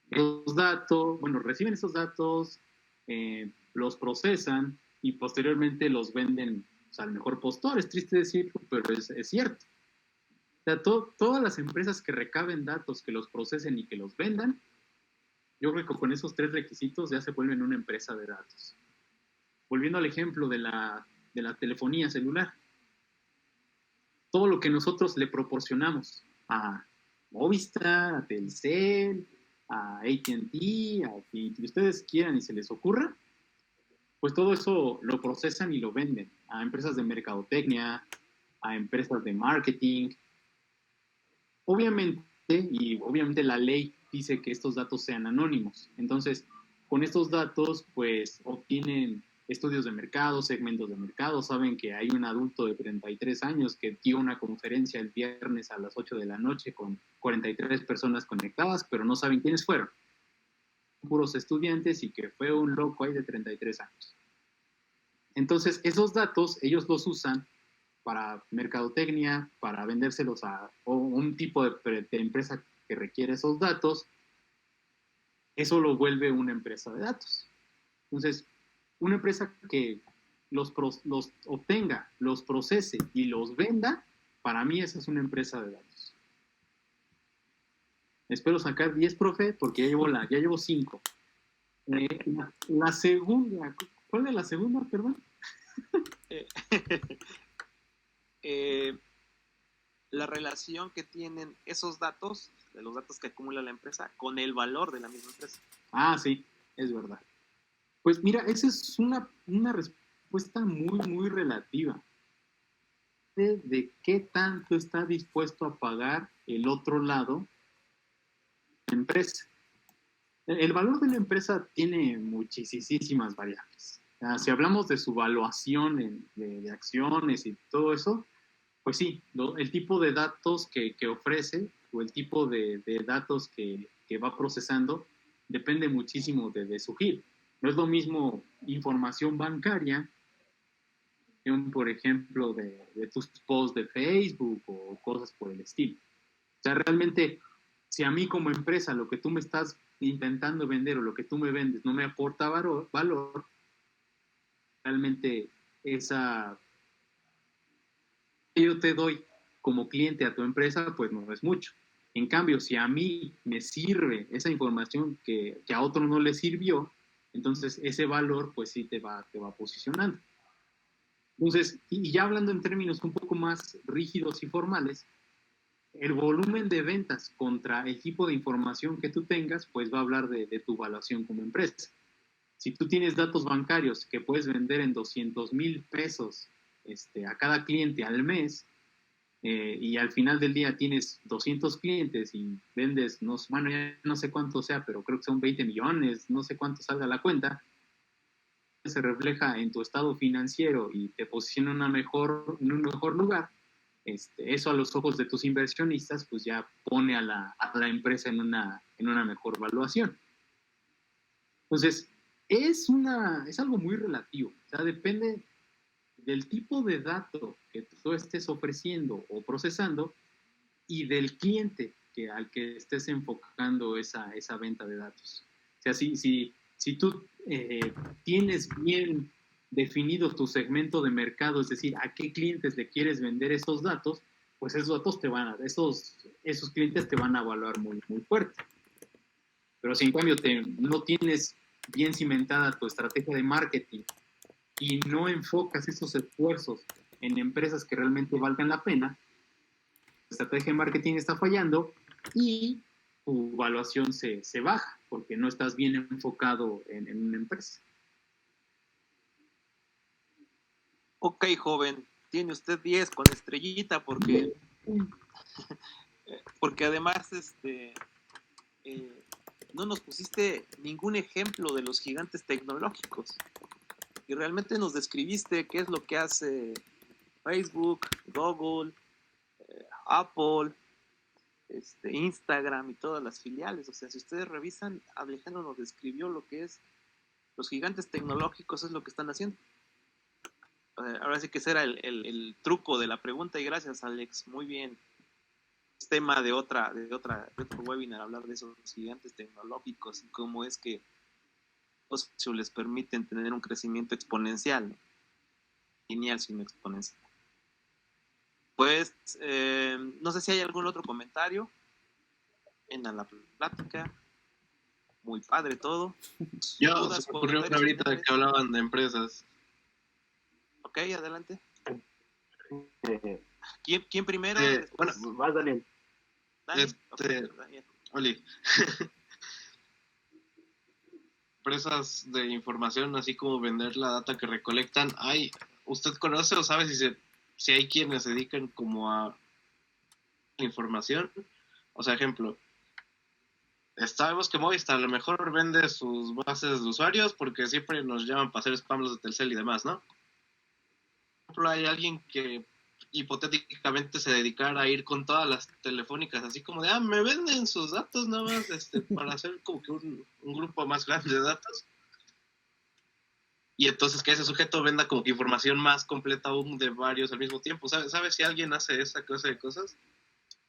Los datos, reciben esos datos, los procesan y posteriormente los venden al mejor postor. Es triste decirlo, pero es cierto. O sea, todas las empresas que recaben datos, que los procesen y que los vendan, yo creo que con esos 3 requisitos ya se vuelven una empresa de datos. Volviendo al ejemplo de la telefonía celular. Todo lo que nosotros le proporcionamos a Movistar, a Telcel, a AT&T, a quien ustedes quieran y se les ocurra, pues todo eso lo procesan y lo venden a empresas de mercadotecnia, a empresas de marketing. Obviamente la ley dice que estos datos sean anónimos. Entonces, con estos datos, pues obtienen estudios de mercado, segmentos de mercado, saben que hay un adulto de 33 años que dio una conferencia el viernes a las 8 de la noche con 43 personas conectadas, pero no saben quiénes fueron. Puros estudiantes y que fue un loco ahí de 33 años. Entonces, esos datos ellos los usan para mercadotecnia, para vendérselos a un tipo de empresa que requiere esos datos. Eso lo vuelve una empresa de datos. Entonces, una empresa que los obtenga, los procese y los venda, para mí esa es una empresa de datos. Espero sacar 10, profe, porque ya llevo 5. La segunda, ¿cuál es la segunda, perdón? La relación que tienen esos datos, de los datos que acumula la empresa, con el valor de la misma empresa. Ah, sí, es verdad. Pues mira, esa es una respuesta muy, muy relativa. De qué tanto está dispuesto a pagar el otro lado la empresa. El valor de la empresa tiene muchísimas variables. Si hablamos de su valuación de acciones y todo eso, pues sí, el tipo de datos que ofrece o el tipo de datos que va procesando depende muchísimo de su giro. No es lo mismo información bancaria que por ejemplo, de tus posts de Facebook o cosas por el estilo. O sea, realmente, si a mí como empresa lo que tú me estás intentando vender o lo que tú me vendes no me aporta valor, realmente esa que yo te doy como cliente a tu empresa, pues no es mucho. En cambio, si a mí me sirve esa información que a otro no le sirvió, entonces ese valor pues sí te va posicionando. Entonces, y ya hablando en términos un poco más rígidos y formales, el volumen de ventas contra el tipo de información que tú tengas, pues va a hablar de tu evaluación como empresa. Si tú tienes datos bancarios que puedes vender en 200,000 pesos a cada cliente al mes, y al final del día tienes 200 clientes y vendes, bueno, ya no sé cuánto sea, pero creo que son 20 millones, no sé cuánto salga la cuenta, se refleja en tu estado financiero y te posiciona en un mejor lugar, eso a los ojos de tus inversionistas, pues ya pone a la empresa en una mejor valuación. Entonces, es algo muy relativo, o sea, depende del tipo de dato que tú estés ofreciendo o procesando y del cliente al que estés enfocando esa venta de datos. O sea, si tú tienes bien definido tu segmento de mercado, es decir, a qué clientes le quieres vender esos datos, pues esos datos esos clientes te van a evaluar muy, muy fuerte. Pero si en cambio no tienes bien cimentada tu estrategia de marketing y no enfocas esos esfuerzos en empresas que realmente valgan la pena, la estrategia de marketing está fallando y tu evaluación se baja porque no estás bien enfocado en una empresa. Ok, joven, tiene usted 10 con estrellita porque además no nos pusiste ningún ejemplo de los gigantes tecnológicos y realmente nos describiste qué es lo que hace Facebook, Google, Apple, Instagram y todas las filiales. O sea, si ustedes revisan, Alejandro nos describió lo que es los gigantes tecnológicos, es lo que están haciendo. Ahora sí que ese era el truco de la pregunta y gracias, Alex, muy bien. Es tema de otro webinar, hablar de esos gigantes tecnológicos y cómo es que los les permiten tener un crecimiento exponencial, ¿no? Lineal, sino exponencial. Pues, no sé si hay algún otro comentario en la plática. Muy padre todo. Yo se me ocurrió una ahorita de que hablaban de empresas. Ok, adelante. ¿Quién primero? Bueno, vas, Daniel. Daniel. Oli. Empresas de información, así como vender la data que recolectan, ¿usted conoce o sabe si hay quienes se dedican como a información? O sea, ejemplo, sabemos que Movistar a lo mejor vende sus bases de usuarios porque siempre nos llaman para hacer spam los de Telcel y demás, ¿no? Por ejemplo, hay alguien que hipotéticamente se dedicara a ir con todas las telefónicas, así como de, me venden sus datos nada más para hacer como que un grupo más grande de datos. Y entonces que ese sujeto venda como que información más completa aún de varios al mismo tiempo. ¿Sabes si alguien hace esa clase de cosas?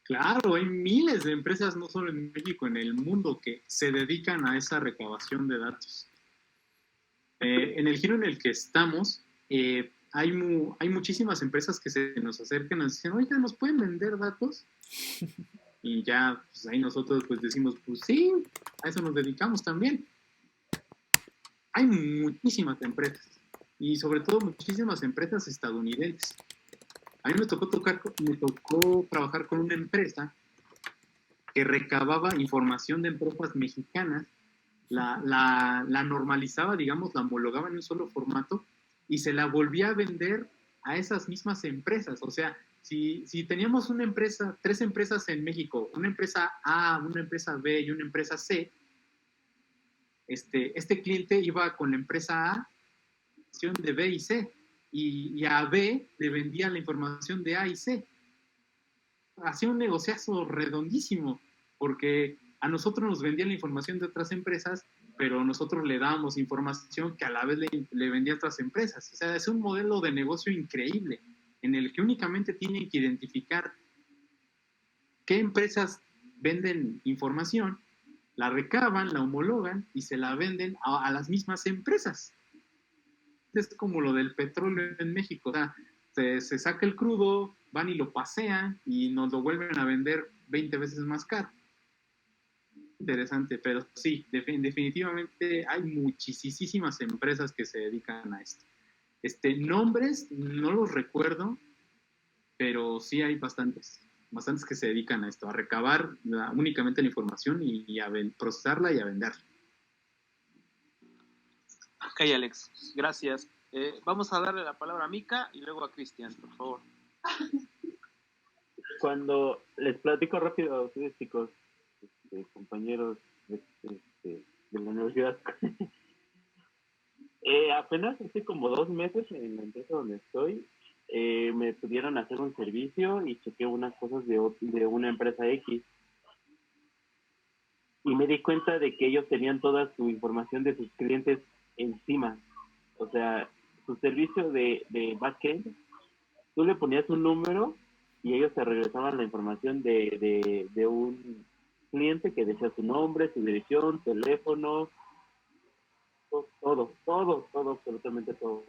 Claro, hay miles de empresas, no solo en México, en el mundo, que se dedican a esa recabación de datos. En el giro en el que estamos, hay muchísimas empresas que se nos acercan y nos dicen, oiga, ¿nos pueden vender datos? Y ya, pues ahí nosotros pues decimos, pues sí, a eso nos dedicamos también. Hay muchísimas empresas, y sobre todo muchísimas empresas estadounidenses. A mí me tocó trabajar con una empresa que recababa información de empresas mexicanas, la normalizaba, digamos, la homologaba en un solo formato y se la volvía a vender a esas mismas empresas. O sea, si teníamos tres empresas en México, una empresa A, una empresa B y una empresa C, este cliente iba con la empresa A, de B y C, y a B le vendía la información de A y C. Hacía un negociazo redondísimo, porque a nosotros nos vendían la información de otras empresas, pero nosotros le dábamos información que a la vez le vendía a otras empresas. O sea, es un modelo de negocio increíble, en el que únicamente tienen que identificar qué empresas venden información, la recaban, la homologan y se la venden a las mismas empresas. Es como lo del petróleo en México. O sea, se saca el crudo, van y lo pasean y nos lo vuelven a vender 20 veces más caro. Interesante, pero sí, definitivamente hay muchísimas empresas que se dedican a esto. Nombres no los recuerdo, pero sí hay bastantes que se dedican a esto, a recabar únicamente la información y a procesarla y a venderla. Ok, Alex, gracias. Vamos a darle la palabra a Mika y luego a Cristian, por favor. Cuando les platico rápido a ustedes, chicos, compañeros de la universidad, apenas hace como 2 meses en la empresa donde estoy, me pudieron hacer un servicio y chequé unas cosas de una empresa X. Y me di cuenta de que ellos tenían toda su información de sus clientes encima. O sea, su servicio de backend, tú le ponías un número y ellos te regresaban la información de un cliente que decía su nombre, su dirección, teléfono, todo, absolutamente todo.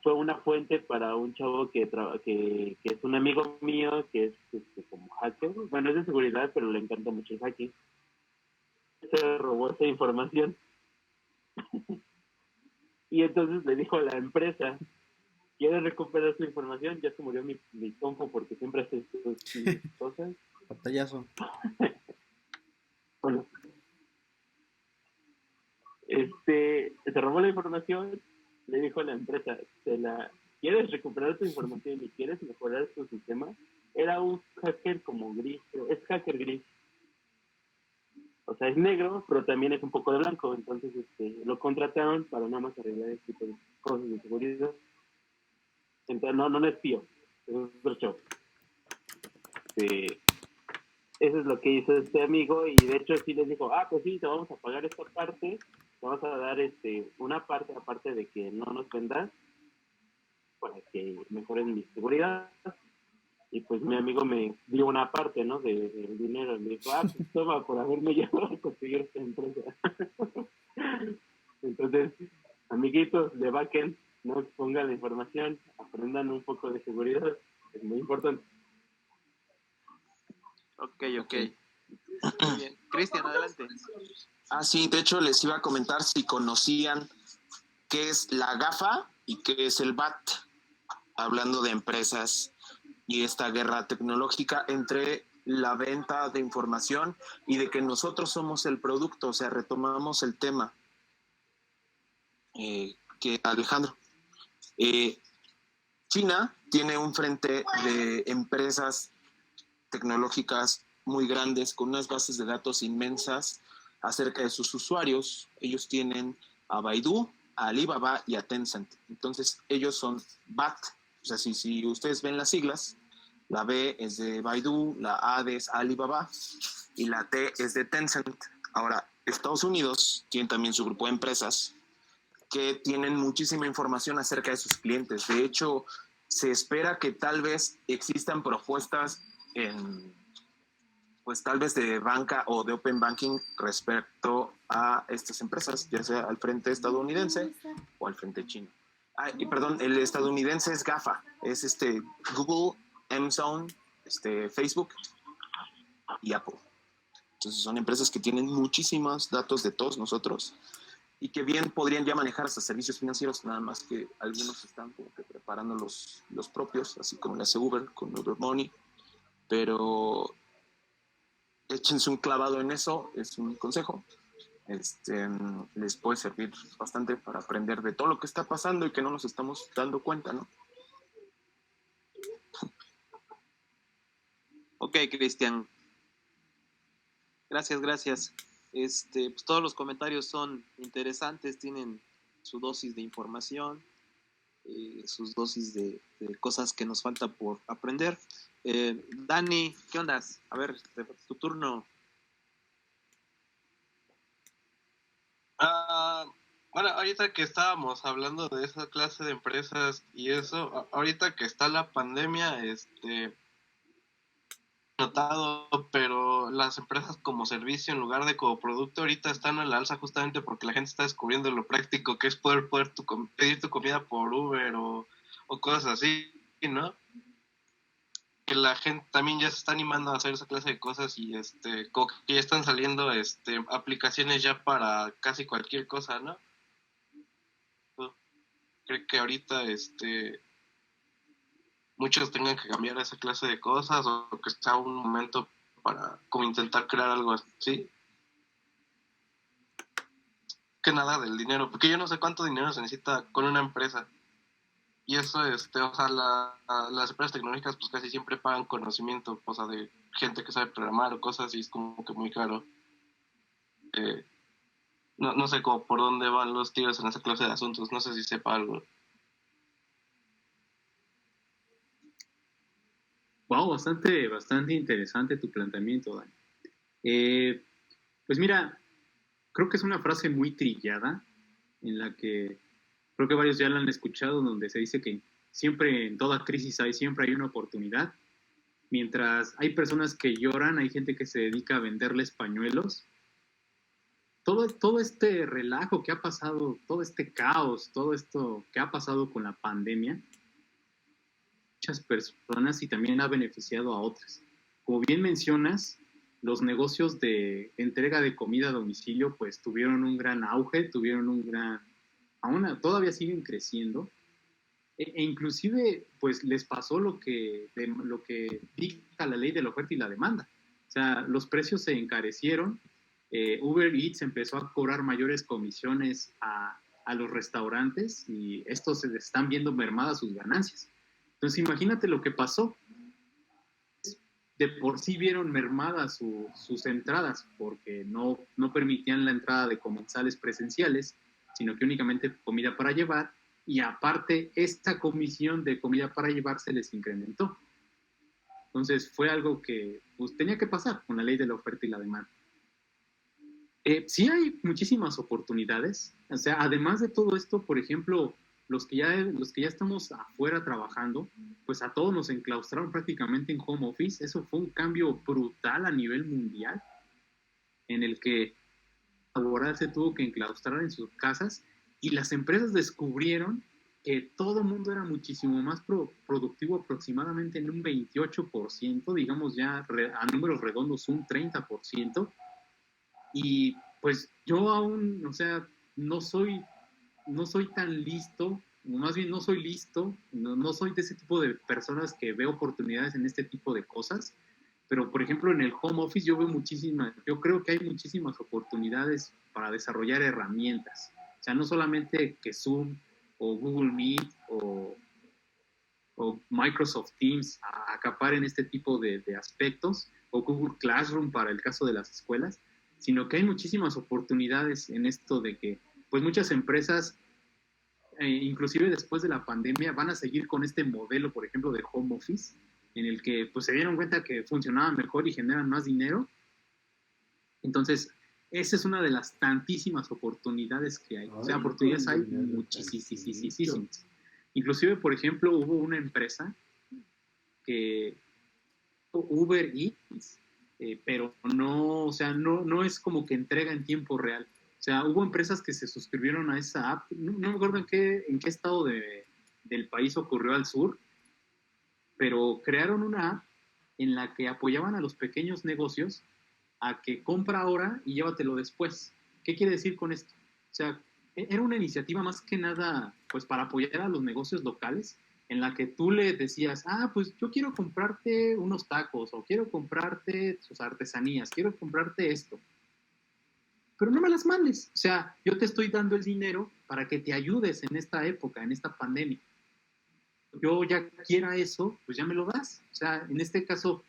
Fue una fuente para un chavo que es un amigo mío, que es como hacker. Bueno, es de seguridad, pero le encanta mucho el hacking. Se robó esa información. Y entonces le dijo a la empresa, ¿quieres recuperar su información? Ya se murió mi compo porque siempre hace estas cosas. Pantallazo. Bueno, se robó la información, le dijo a la empresa, ¿quieres recuperar tu información y quieres mejorar tu sistema? Era un hacker como gris, es hacker gris. O sea, es negro, pero también es un poco de blanco. Entonces lo contrataron para nada más arreglar este tipo de cosas de seguridad. Entonces, no es espío, es otro show. Eso es lo que hizo este amigo, y de hecho sí les dijo, pues sí, te vamos a pagar esta parte, te vamos a dar una parte aparte de que no nos vendas para que mejoren mi seguridad. Y pues mi amigo me dio una parte, ¿no? del dinero. Me dijo, pues toma, por haberme llevado a conseguir esta empresa. Entonces, amiguitos de backend, no expongan la información, aprendan un poco de seguridad, es muy importante. Ok. Muy bien. Cristian, adelante. Sí, de hecho les iba a comentar si conocían qué es la GAFA y qué es el BAT, hablando de empresas y esta guerra tecnológica entre la venta de información y de que nosotros somos el producto. O sea, retomamos el tema que Alejandro. China tiene un frente de empresas tecnológicas muy grandes con unas bases de datos inmensas acerca de sus usuarios. Ellos tienen a Baidu, a Alibaba y a Tencent. Entonces ellos son BAT. O sea, si ustedes ven las siglas, la B es de Baidu, la A es Alibaba y la T es de Tencent. Ahora, Estados Unidos tiene también su grupo de empresas que tienen muchísima información acerca de sus clientes. De hecho, se espera que tal vez existan propuestas pues tal vez de banca o de open banking respecto a estas empresas, ya sea al frente estadounidense o al frente chino. Perdón, el estadounidense es GAFA, es Google, Amazon, Facebook y Apple. Entonces son empresas que tienen muchísimos datos de todos nosotros y que bien podrían ya manejar hasta servicios financieros, nada más que algunos están como que preparando los propios, así como la hace Uber con Uber Money, pero échense un clavado en eso, es un consejo. Les puede servir bastante para aprender de todo lo que está pasando y que no nos estamos dando cuenta, ¿no? Ok, Cristian. Gracias. Pues todos los comentarios son interesantes, tienen su dosis de información, sus dosis de cosas que nos falta por aprender. Dani, ¿qué onda? A ver, tu turno. Bueno, ahorita que estábamos hablando de esa clase de empresas y eso, ahorita que está la pandemia, notado, pero las empresas como servicio en lugar de como producto ahorita están a la alza justamente porque la gente está descubriendo lo práctico que es poder pedir tu comida por Uber o cosas así, ¿no? Que la gente también ya se está animando a hacer esa clase de cosas y como que ya están saliendo aplicaciones ya para casi cualquier cosa, ¿no? Creo que ahorita muchos tengan que cambiar esa clase de cosas o que sea un momento para como intentar crear algo así. ¿Qué que nada del dinero, porque yo no sé cuánto dinero se necesita con una empresa. Y eso, o sea, las empresas tecnológicas pues casi siempre pagan conocimiento, o sea, de gente que sabe programar o cosas, y es como que muy caro. No sé cómo por dónde van los tiros en esa clase de asuntos, no sé si sepa algo. Wow, bastante interesante tu planteamiento, Dani. Pues mira, creo que es una frase muy trillada, en la que creo que varios ya la han escuchado, donde se dice que siempre en toda crisis siempre hay una oportunidad. Mientras hay personas que lloran, hay gente que se dedica a venderles pañuelos. Todo este relajo que ha pasado, todo este caos, todo esto que ha pasado con la pandemia, muchas personas y también ha beneficiado a otras. Como bien mencionas, los negocios de entrega de comida a domicilio pues tuvieron un gran auge, todavía siguen creciendo, e inclusive pues les pasó lo que dicta la ley de la oferta y la demanda. O sea, los precios se encarecieron, Uber Eats empezó a cobrar mayores comisiones a los restaurantes y estos se están viendo mermadas sus ganancias. Entonces imagínate lo que pasó. De por sí vieron mermadas sus entradas porque no permitían la entrada de comensales presenciales, sino que únicamente comida para llevar, y aparte esta comisión de comida para llevar se les incrementó. Entonces fue algo que pues, tenía que pasar con la ley de la oferta y la demanda. Sí hay muchísimas oportunidades, o sea, además de todo esto, por ejemplo, los que ya estamos afuera trabajando, pues a todos nos enclaustraron prácticamente en home office. Eso fue un cambio brutal a nivel mundial, en el que laboral se tuvo que enclaustrar en sus casas y las empresas descubrieron que todo el mundo era muchísimo más productivo, aproximadamente en un 28%, digamos ya a números redondos un 30%. Y pues yo aún, o sea, no soy tan listo, más bien no soy listo, no soy de ese tipo de personas que ve oportunidades en este tipo de cosas, pero por ejemplo en el home office yo creo que hay muchísimas oportunidades para desarrollar herramientas. O sea, no solamente que Zoom o Google Meet o Microsoft Teams acaparen este tipo de aspectos, o Google Classroom para el caso de las escuelas, sino que hay muchísimas oportunidades en esto de que pues muchas empresas, inclusive después de la pandemia, van a seguir con este modelo, por ejemplo, de home office, en el que pues se dieron cuenta que funcionaba mejor y generan más dinero. Entonces, esa es una de las tantísimas oportunidades que hay. O sea, oportunidades hay muchísimas. Inclusive, por ejemplo, hubo una empresa que Uber Eats, pero no, o sea, no es como que entrega en tiempo real. O sea, hubo empresas que se suscribieron a esa app. No me acuerdo en qué estado del país ocurrió al sur, pero crearon una app en la que apoyaban a los pequeños negocios a que compra ahora y llévatelo después. ¿Qué quiere decir con esto? O sea, era una iniciativa más que nada pues para apoyar a los negocios locales, en la que tú le decías, pues yo quiero comprarte unos tacos, o quiero comprarte sus artesanías, quiero comprarte esto, pero no me las mandes. O sea, yo te estoy dando el dinero para que te ayudes en esta época, en esta pandemia. Yo ya quiera eso, pues ya me lo das. O sea, en este caso,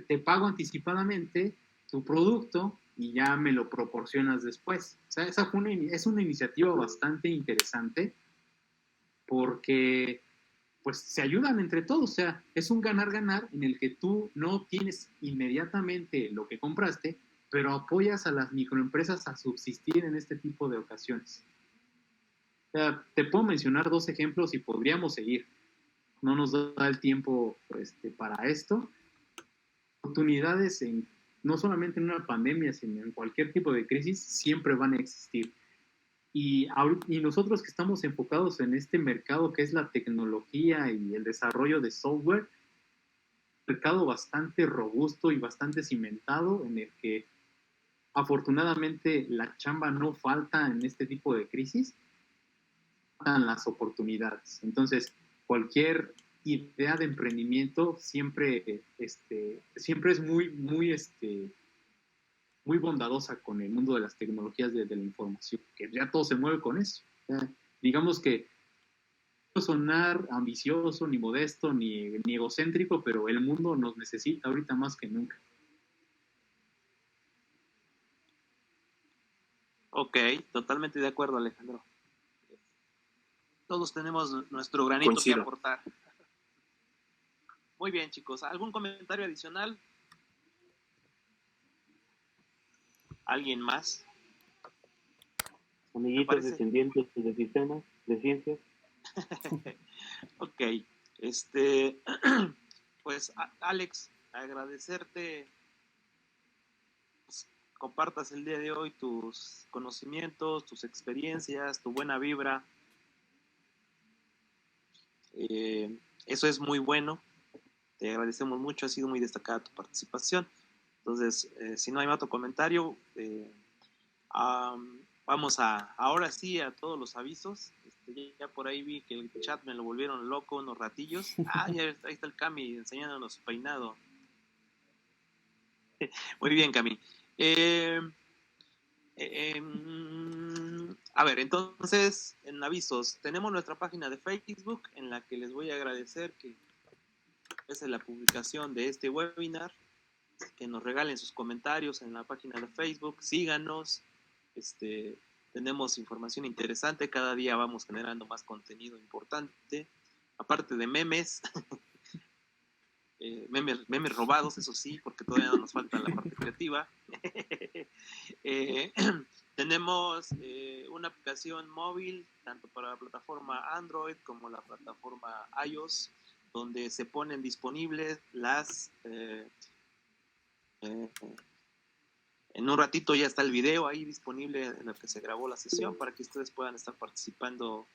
te pago anticipadamente tu producto y ya me lo proporcionas después. O sea, es una iniciativa bastante interesante porque pues se ayudan entre todos. O sea, es un ganar-ganar en el que tú no tienes inmediatamente lo que compraste, pero apoyas a las microempresas a subsistir en este tipo de ocasiones. O sea, te puedo mencionar 2 ejemplos y podríamos seguir. No nos da el tiempo para esto. Oportunidades no solamente en una pandemia, sino en cualquier tipo de crisis, siempre van a existir. Y nosotros que estamos enfocados en este mercado que es la tecnología y el desarrollo de software, un mercado bastante robusto y bastante cimentado, en el que afortunadamente la chamba no falta en este tipo de crisis, faltan las oportunidades. Entonces, cualquier idea de emprendimiento siempre es muy muy bondadosa con el mundo de las tecnologías de la información, que ya todo se mueve con eso. Digamos que no sonar ambicioso, ni modesto, ni egocéntrico, pero el mundo nos necesita ahorita más que nunca. Ok, totalmente de acuerdo, Alejandro. Todos tenemos nuestro granito que aportar. Muy bien, chicos. ¿Algún comentario adicional? ¿Alguien más? Amiguitos descendientes de sistemas, de ciencias. Ok. Pues, Alex, agradecerte compartas el día de hoy tus conocimientos, tus experiencias, tu buena vibra. Eso es muy bueno. Te agradecemos mucho, ha sido muy destacada tu participación. Entonces, si no hay otro comentario, vamos ahora sí a todos los avisos. Ya por ahí vi que el chat me lo volvieron loco unos ratillos. Ya ahí está el Cami enseñándonos su peinado. Muy bien, Cami. A ver, entonces, en avisos, tenemos nuestra página de Facebook en la que les voy a agradecer que es la publicación de este webinar, que nos regalen sus comentarios en la página de Facebook, síganos, tenemos información interesante, cada día vamos generando más contenido importante, aparte de memes, memes robados, eso sí, porque todavía no nos falta la parte creativa. Tenemos una aplicación móvil, tanto para la plataforma Android como la plataforma iOS, donde se ponen disponibles las... en un ratito ya está el video ahí disponible en el que se grabó la sesión para que ustedes puedan estar participando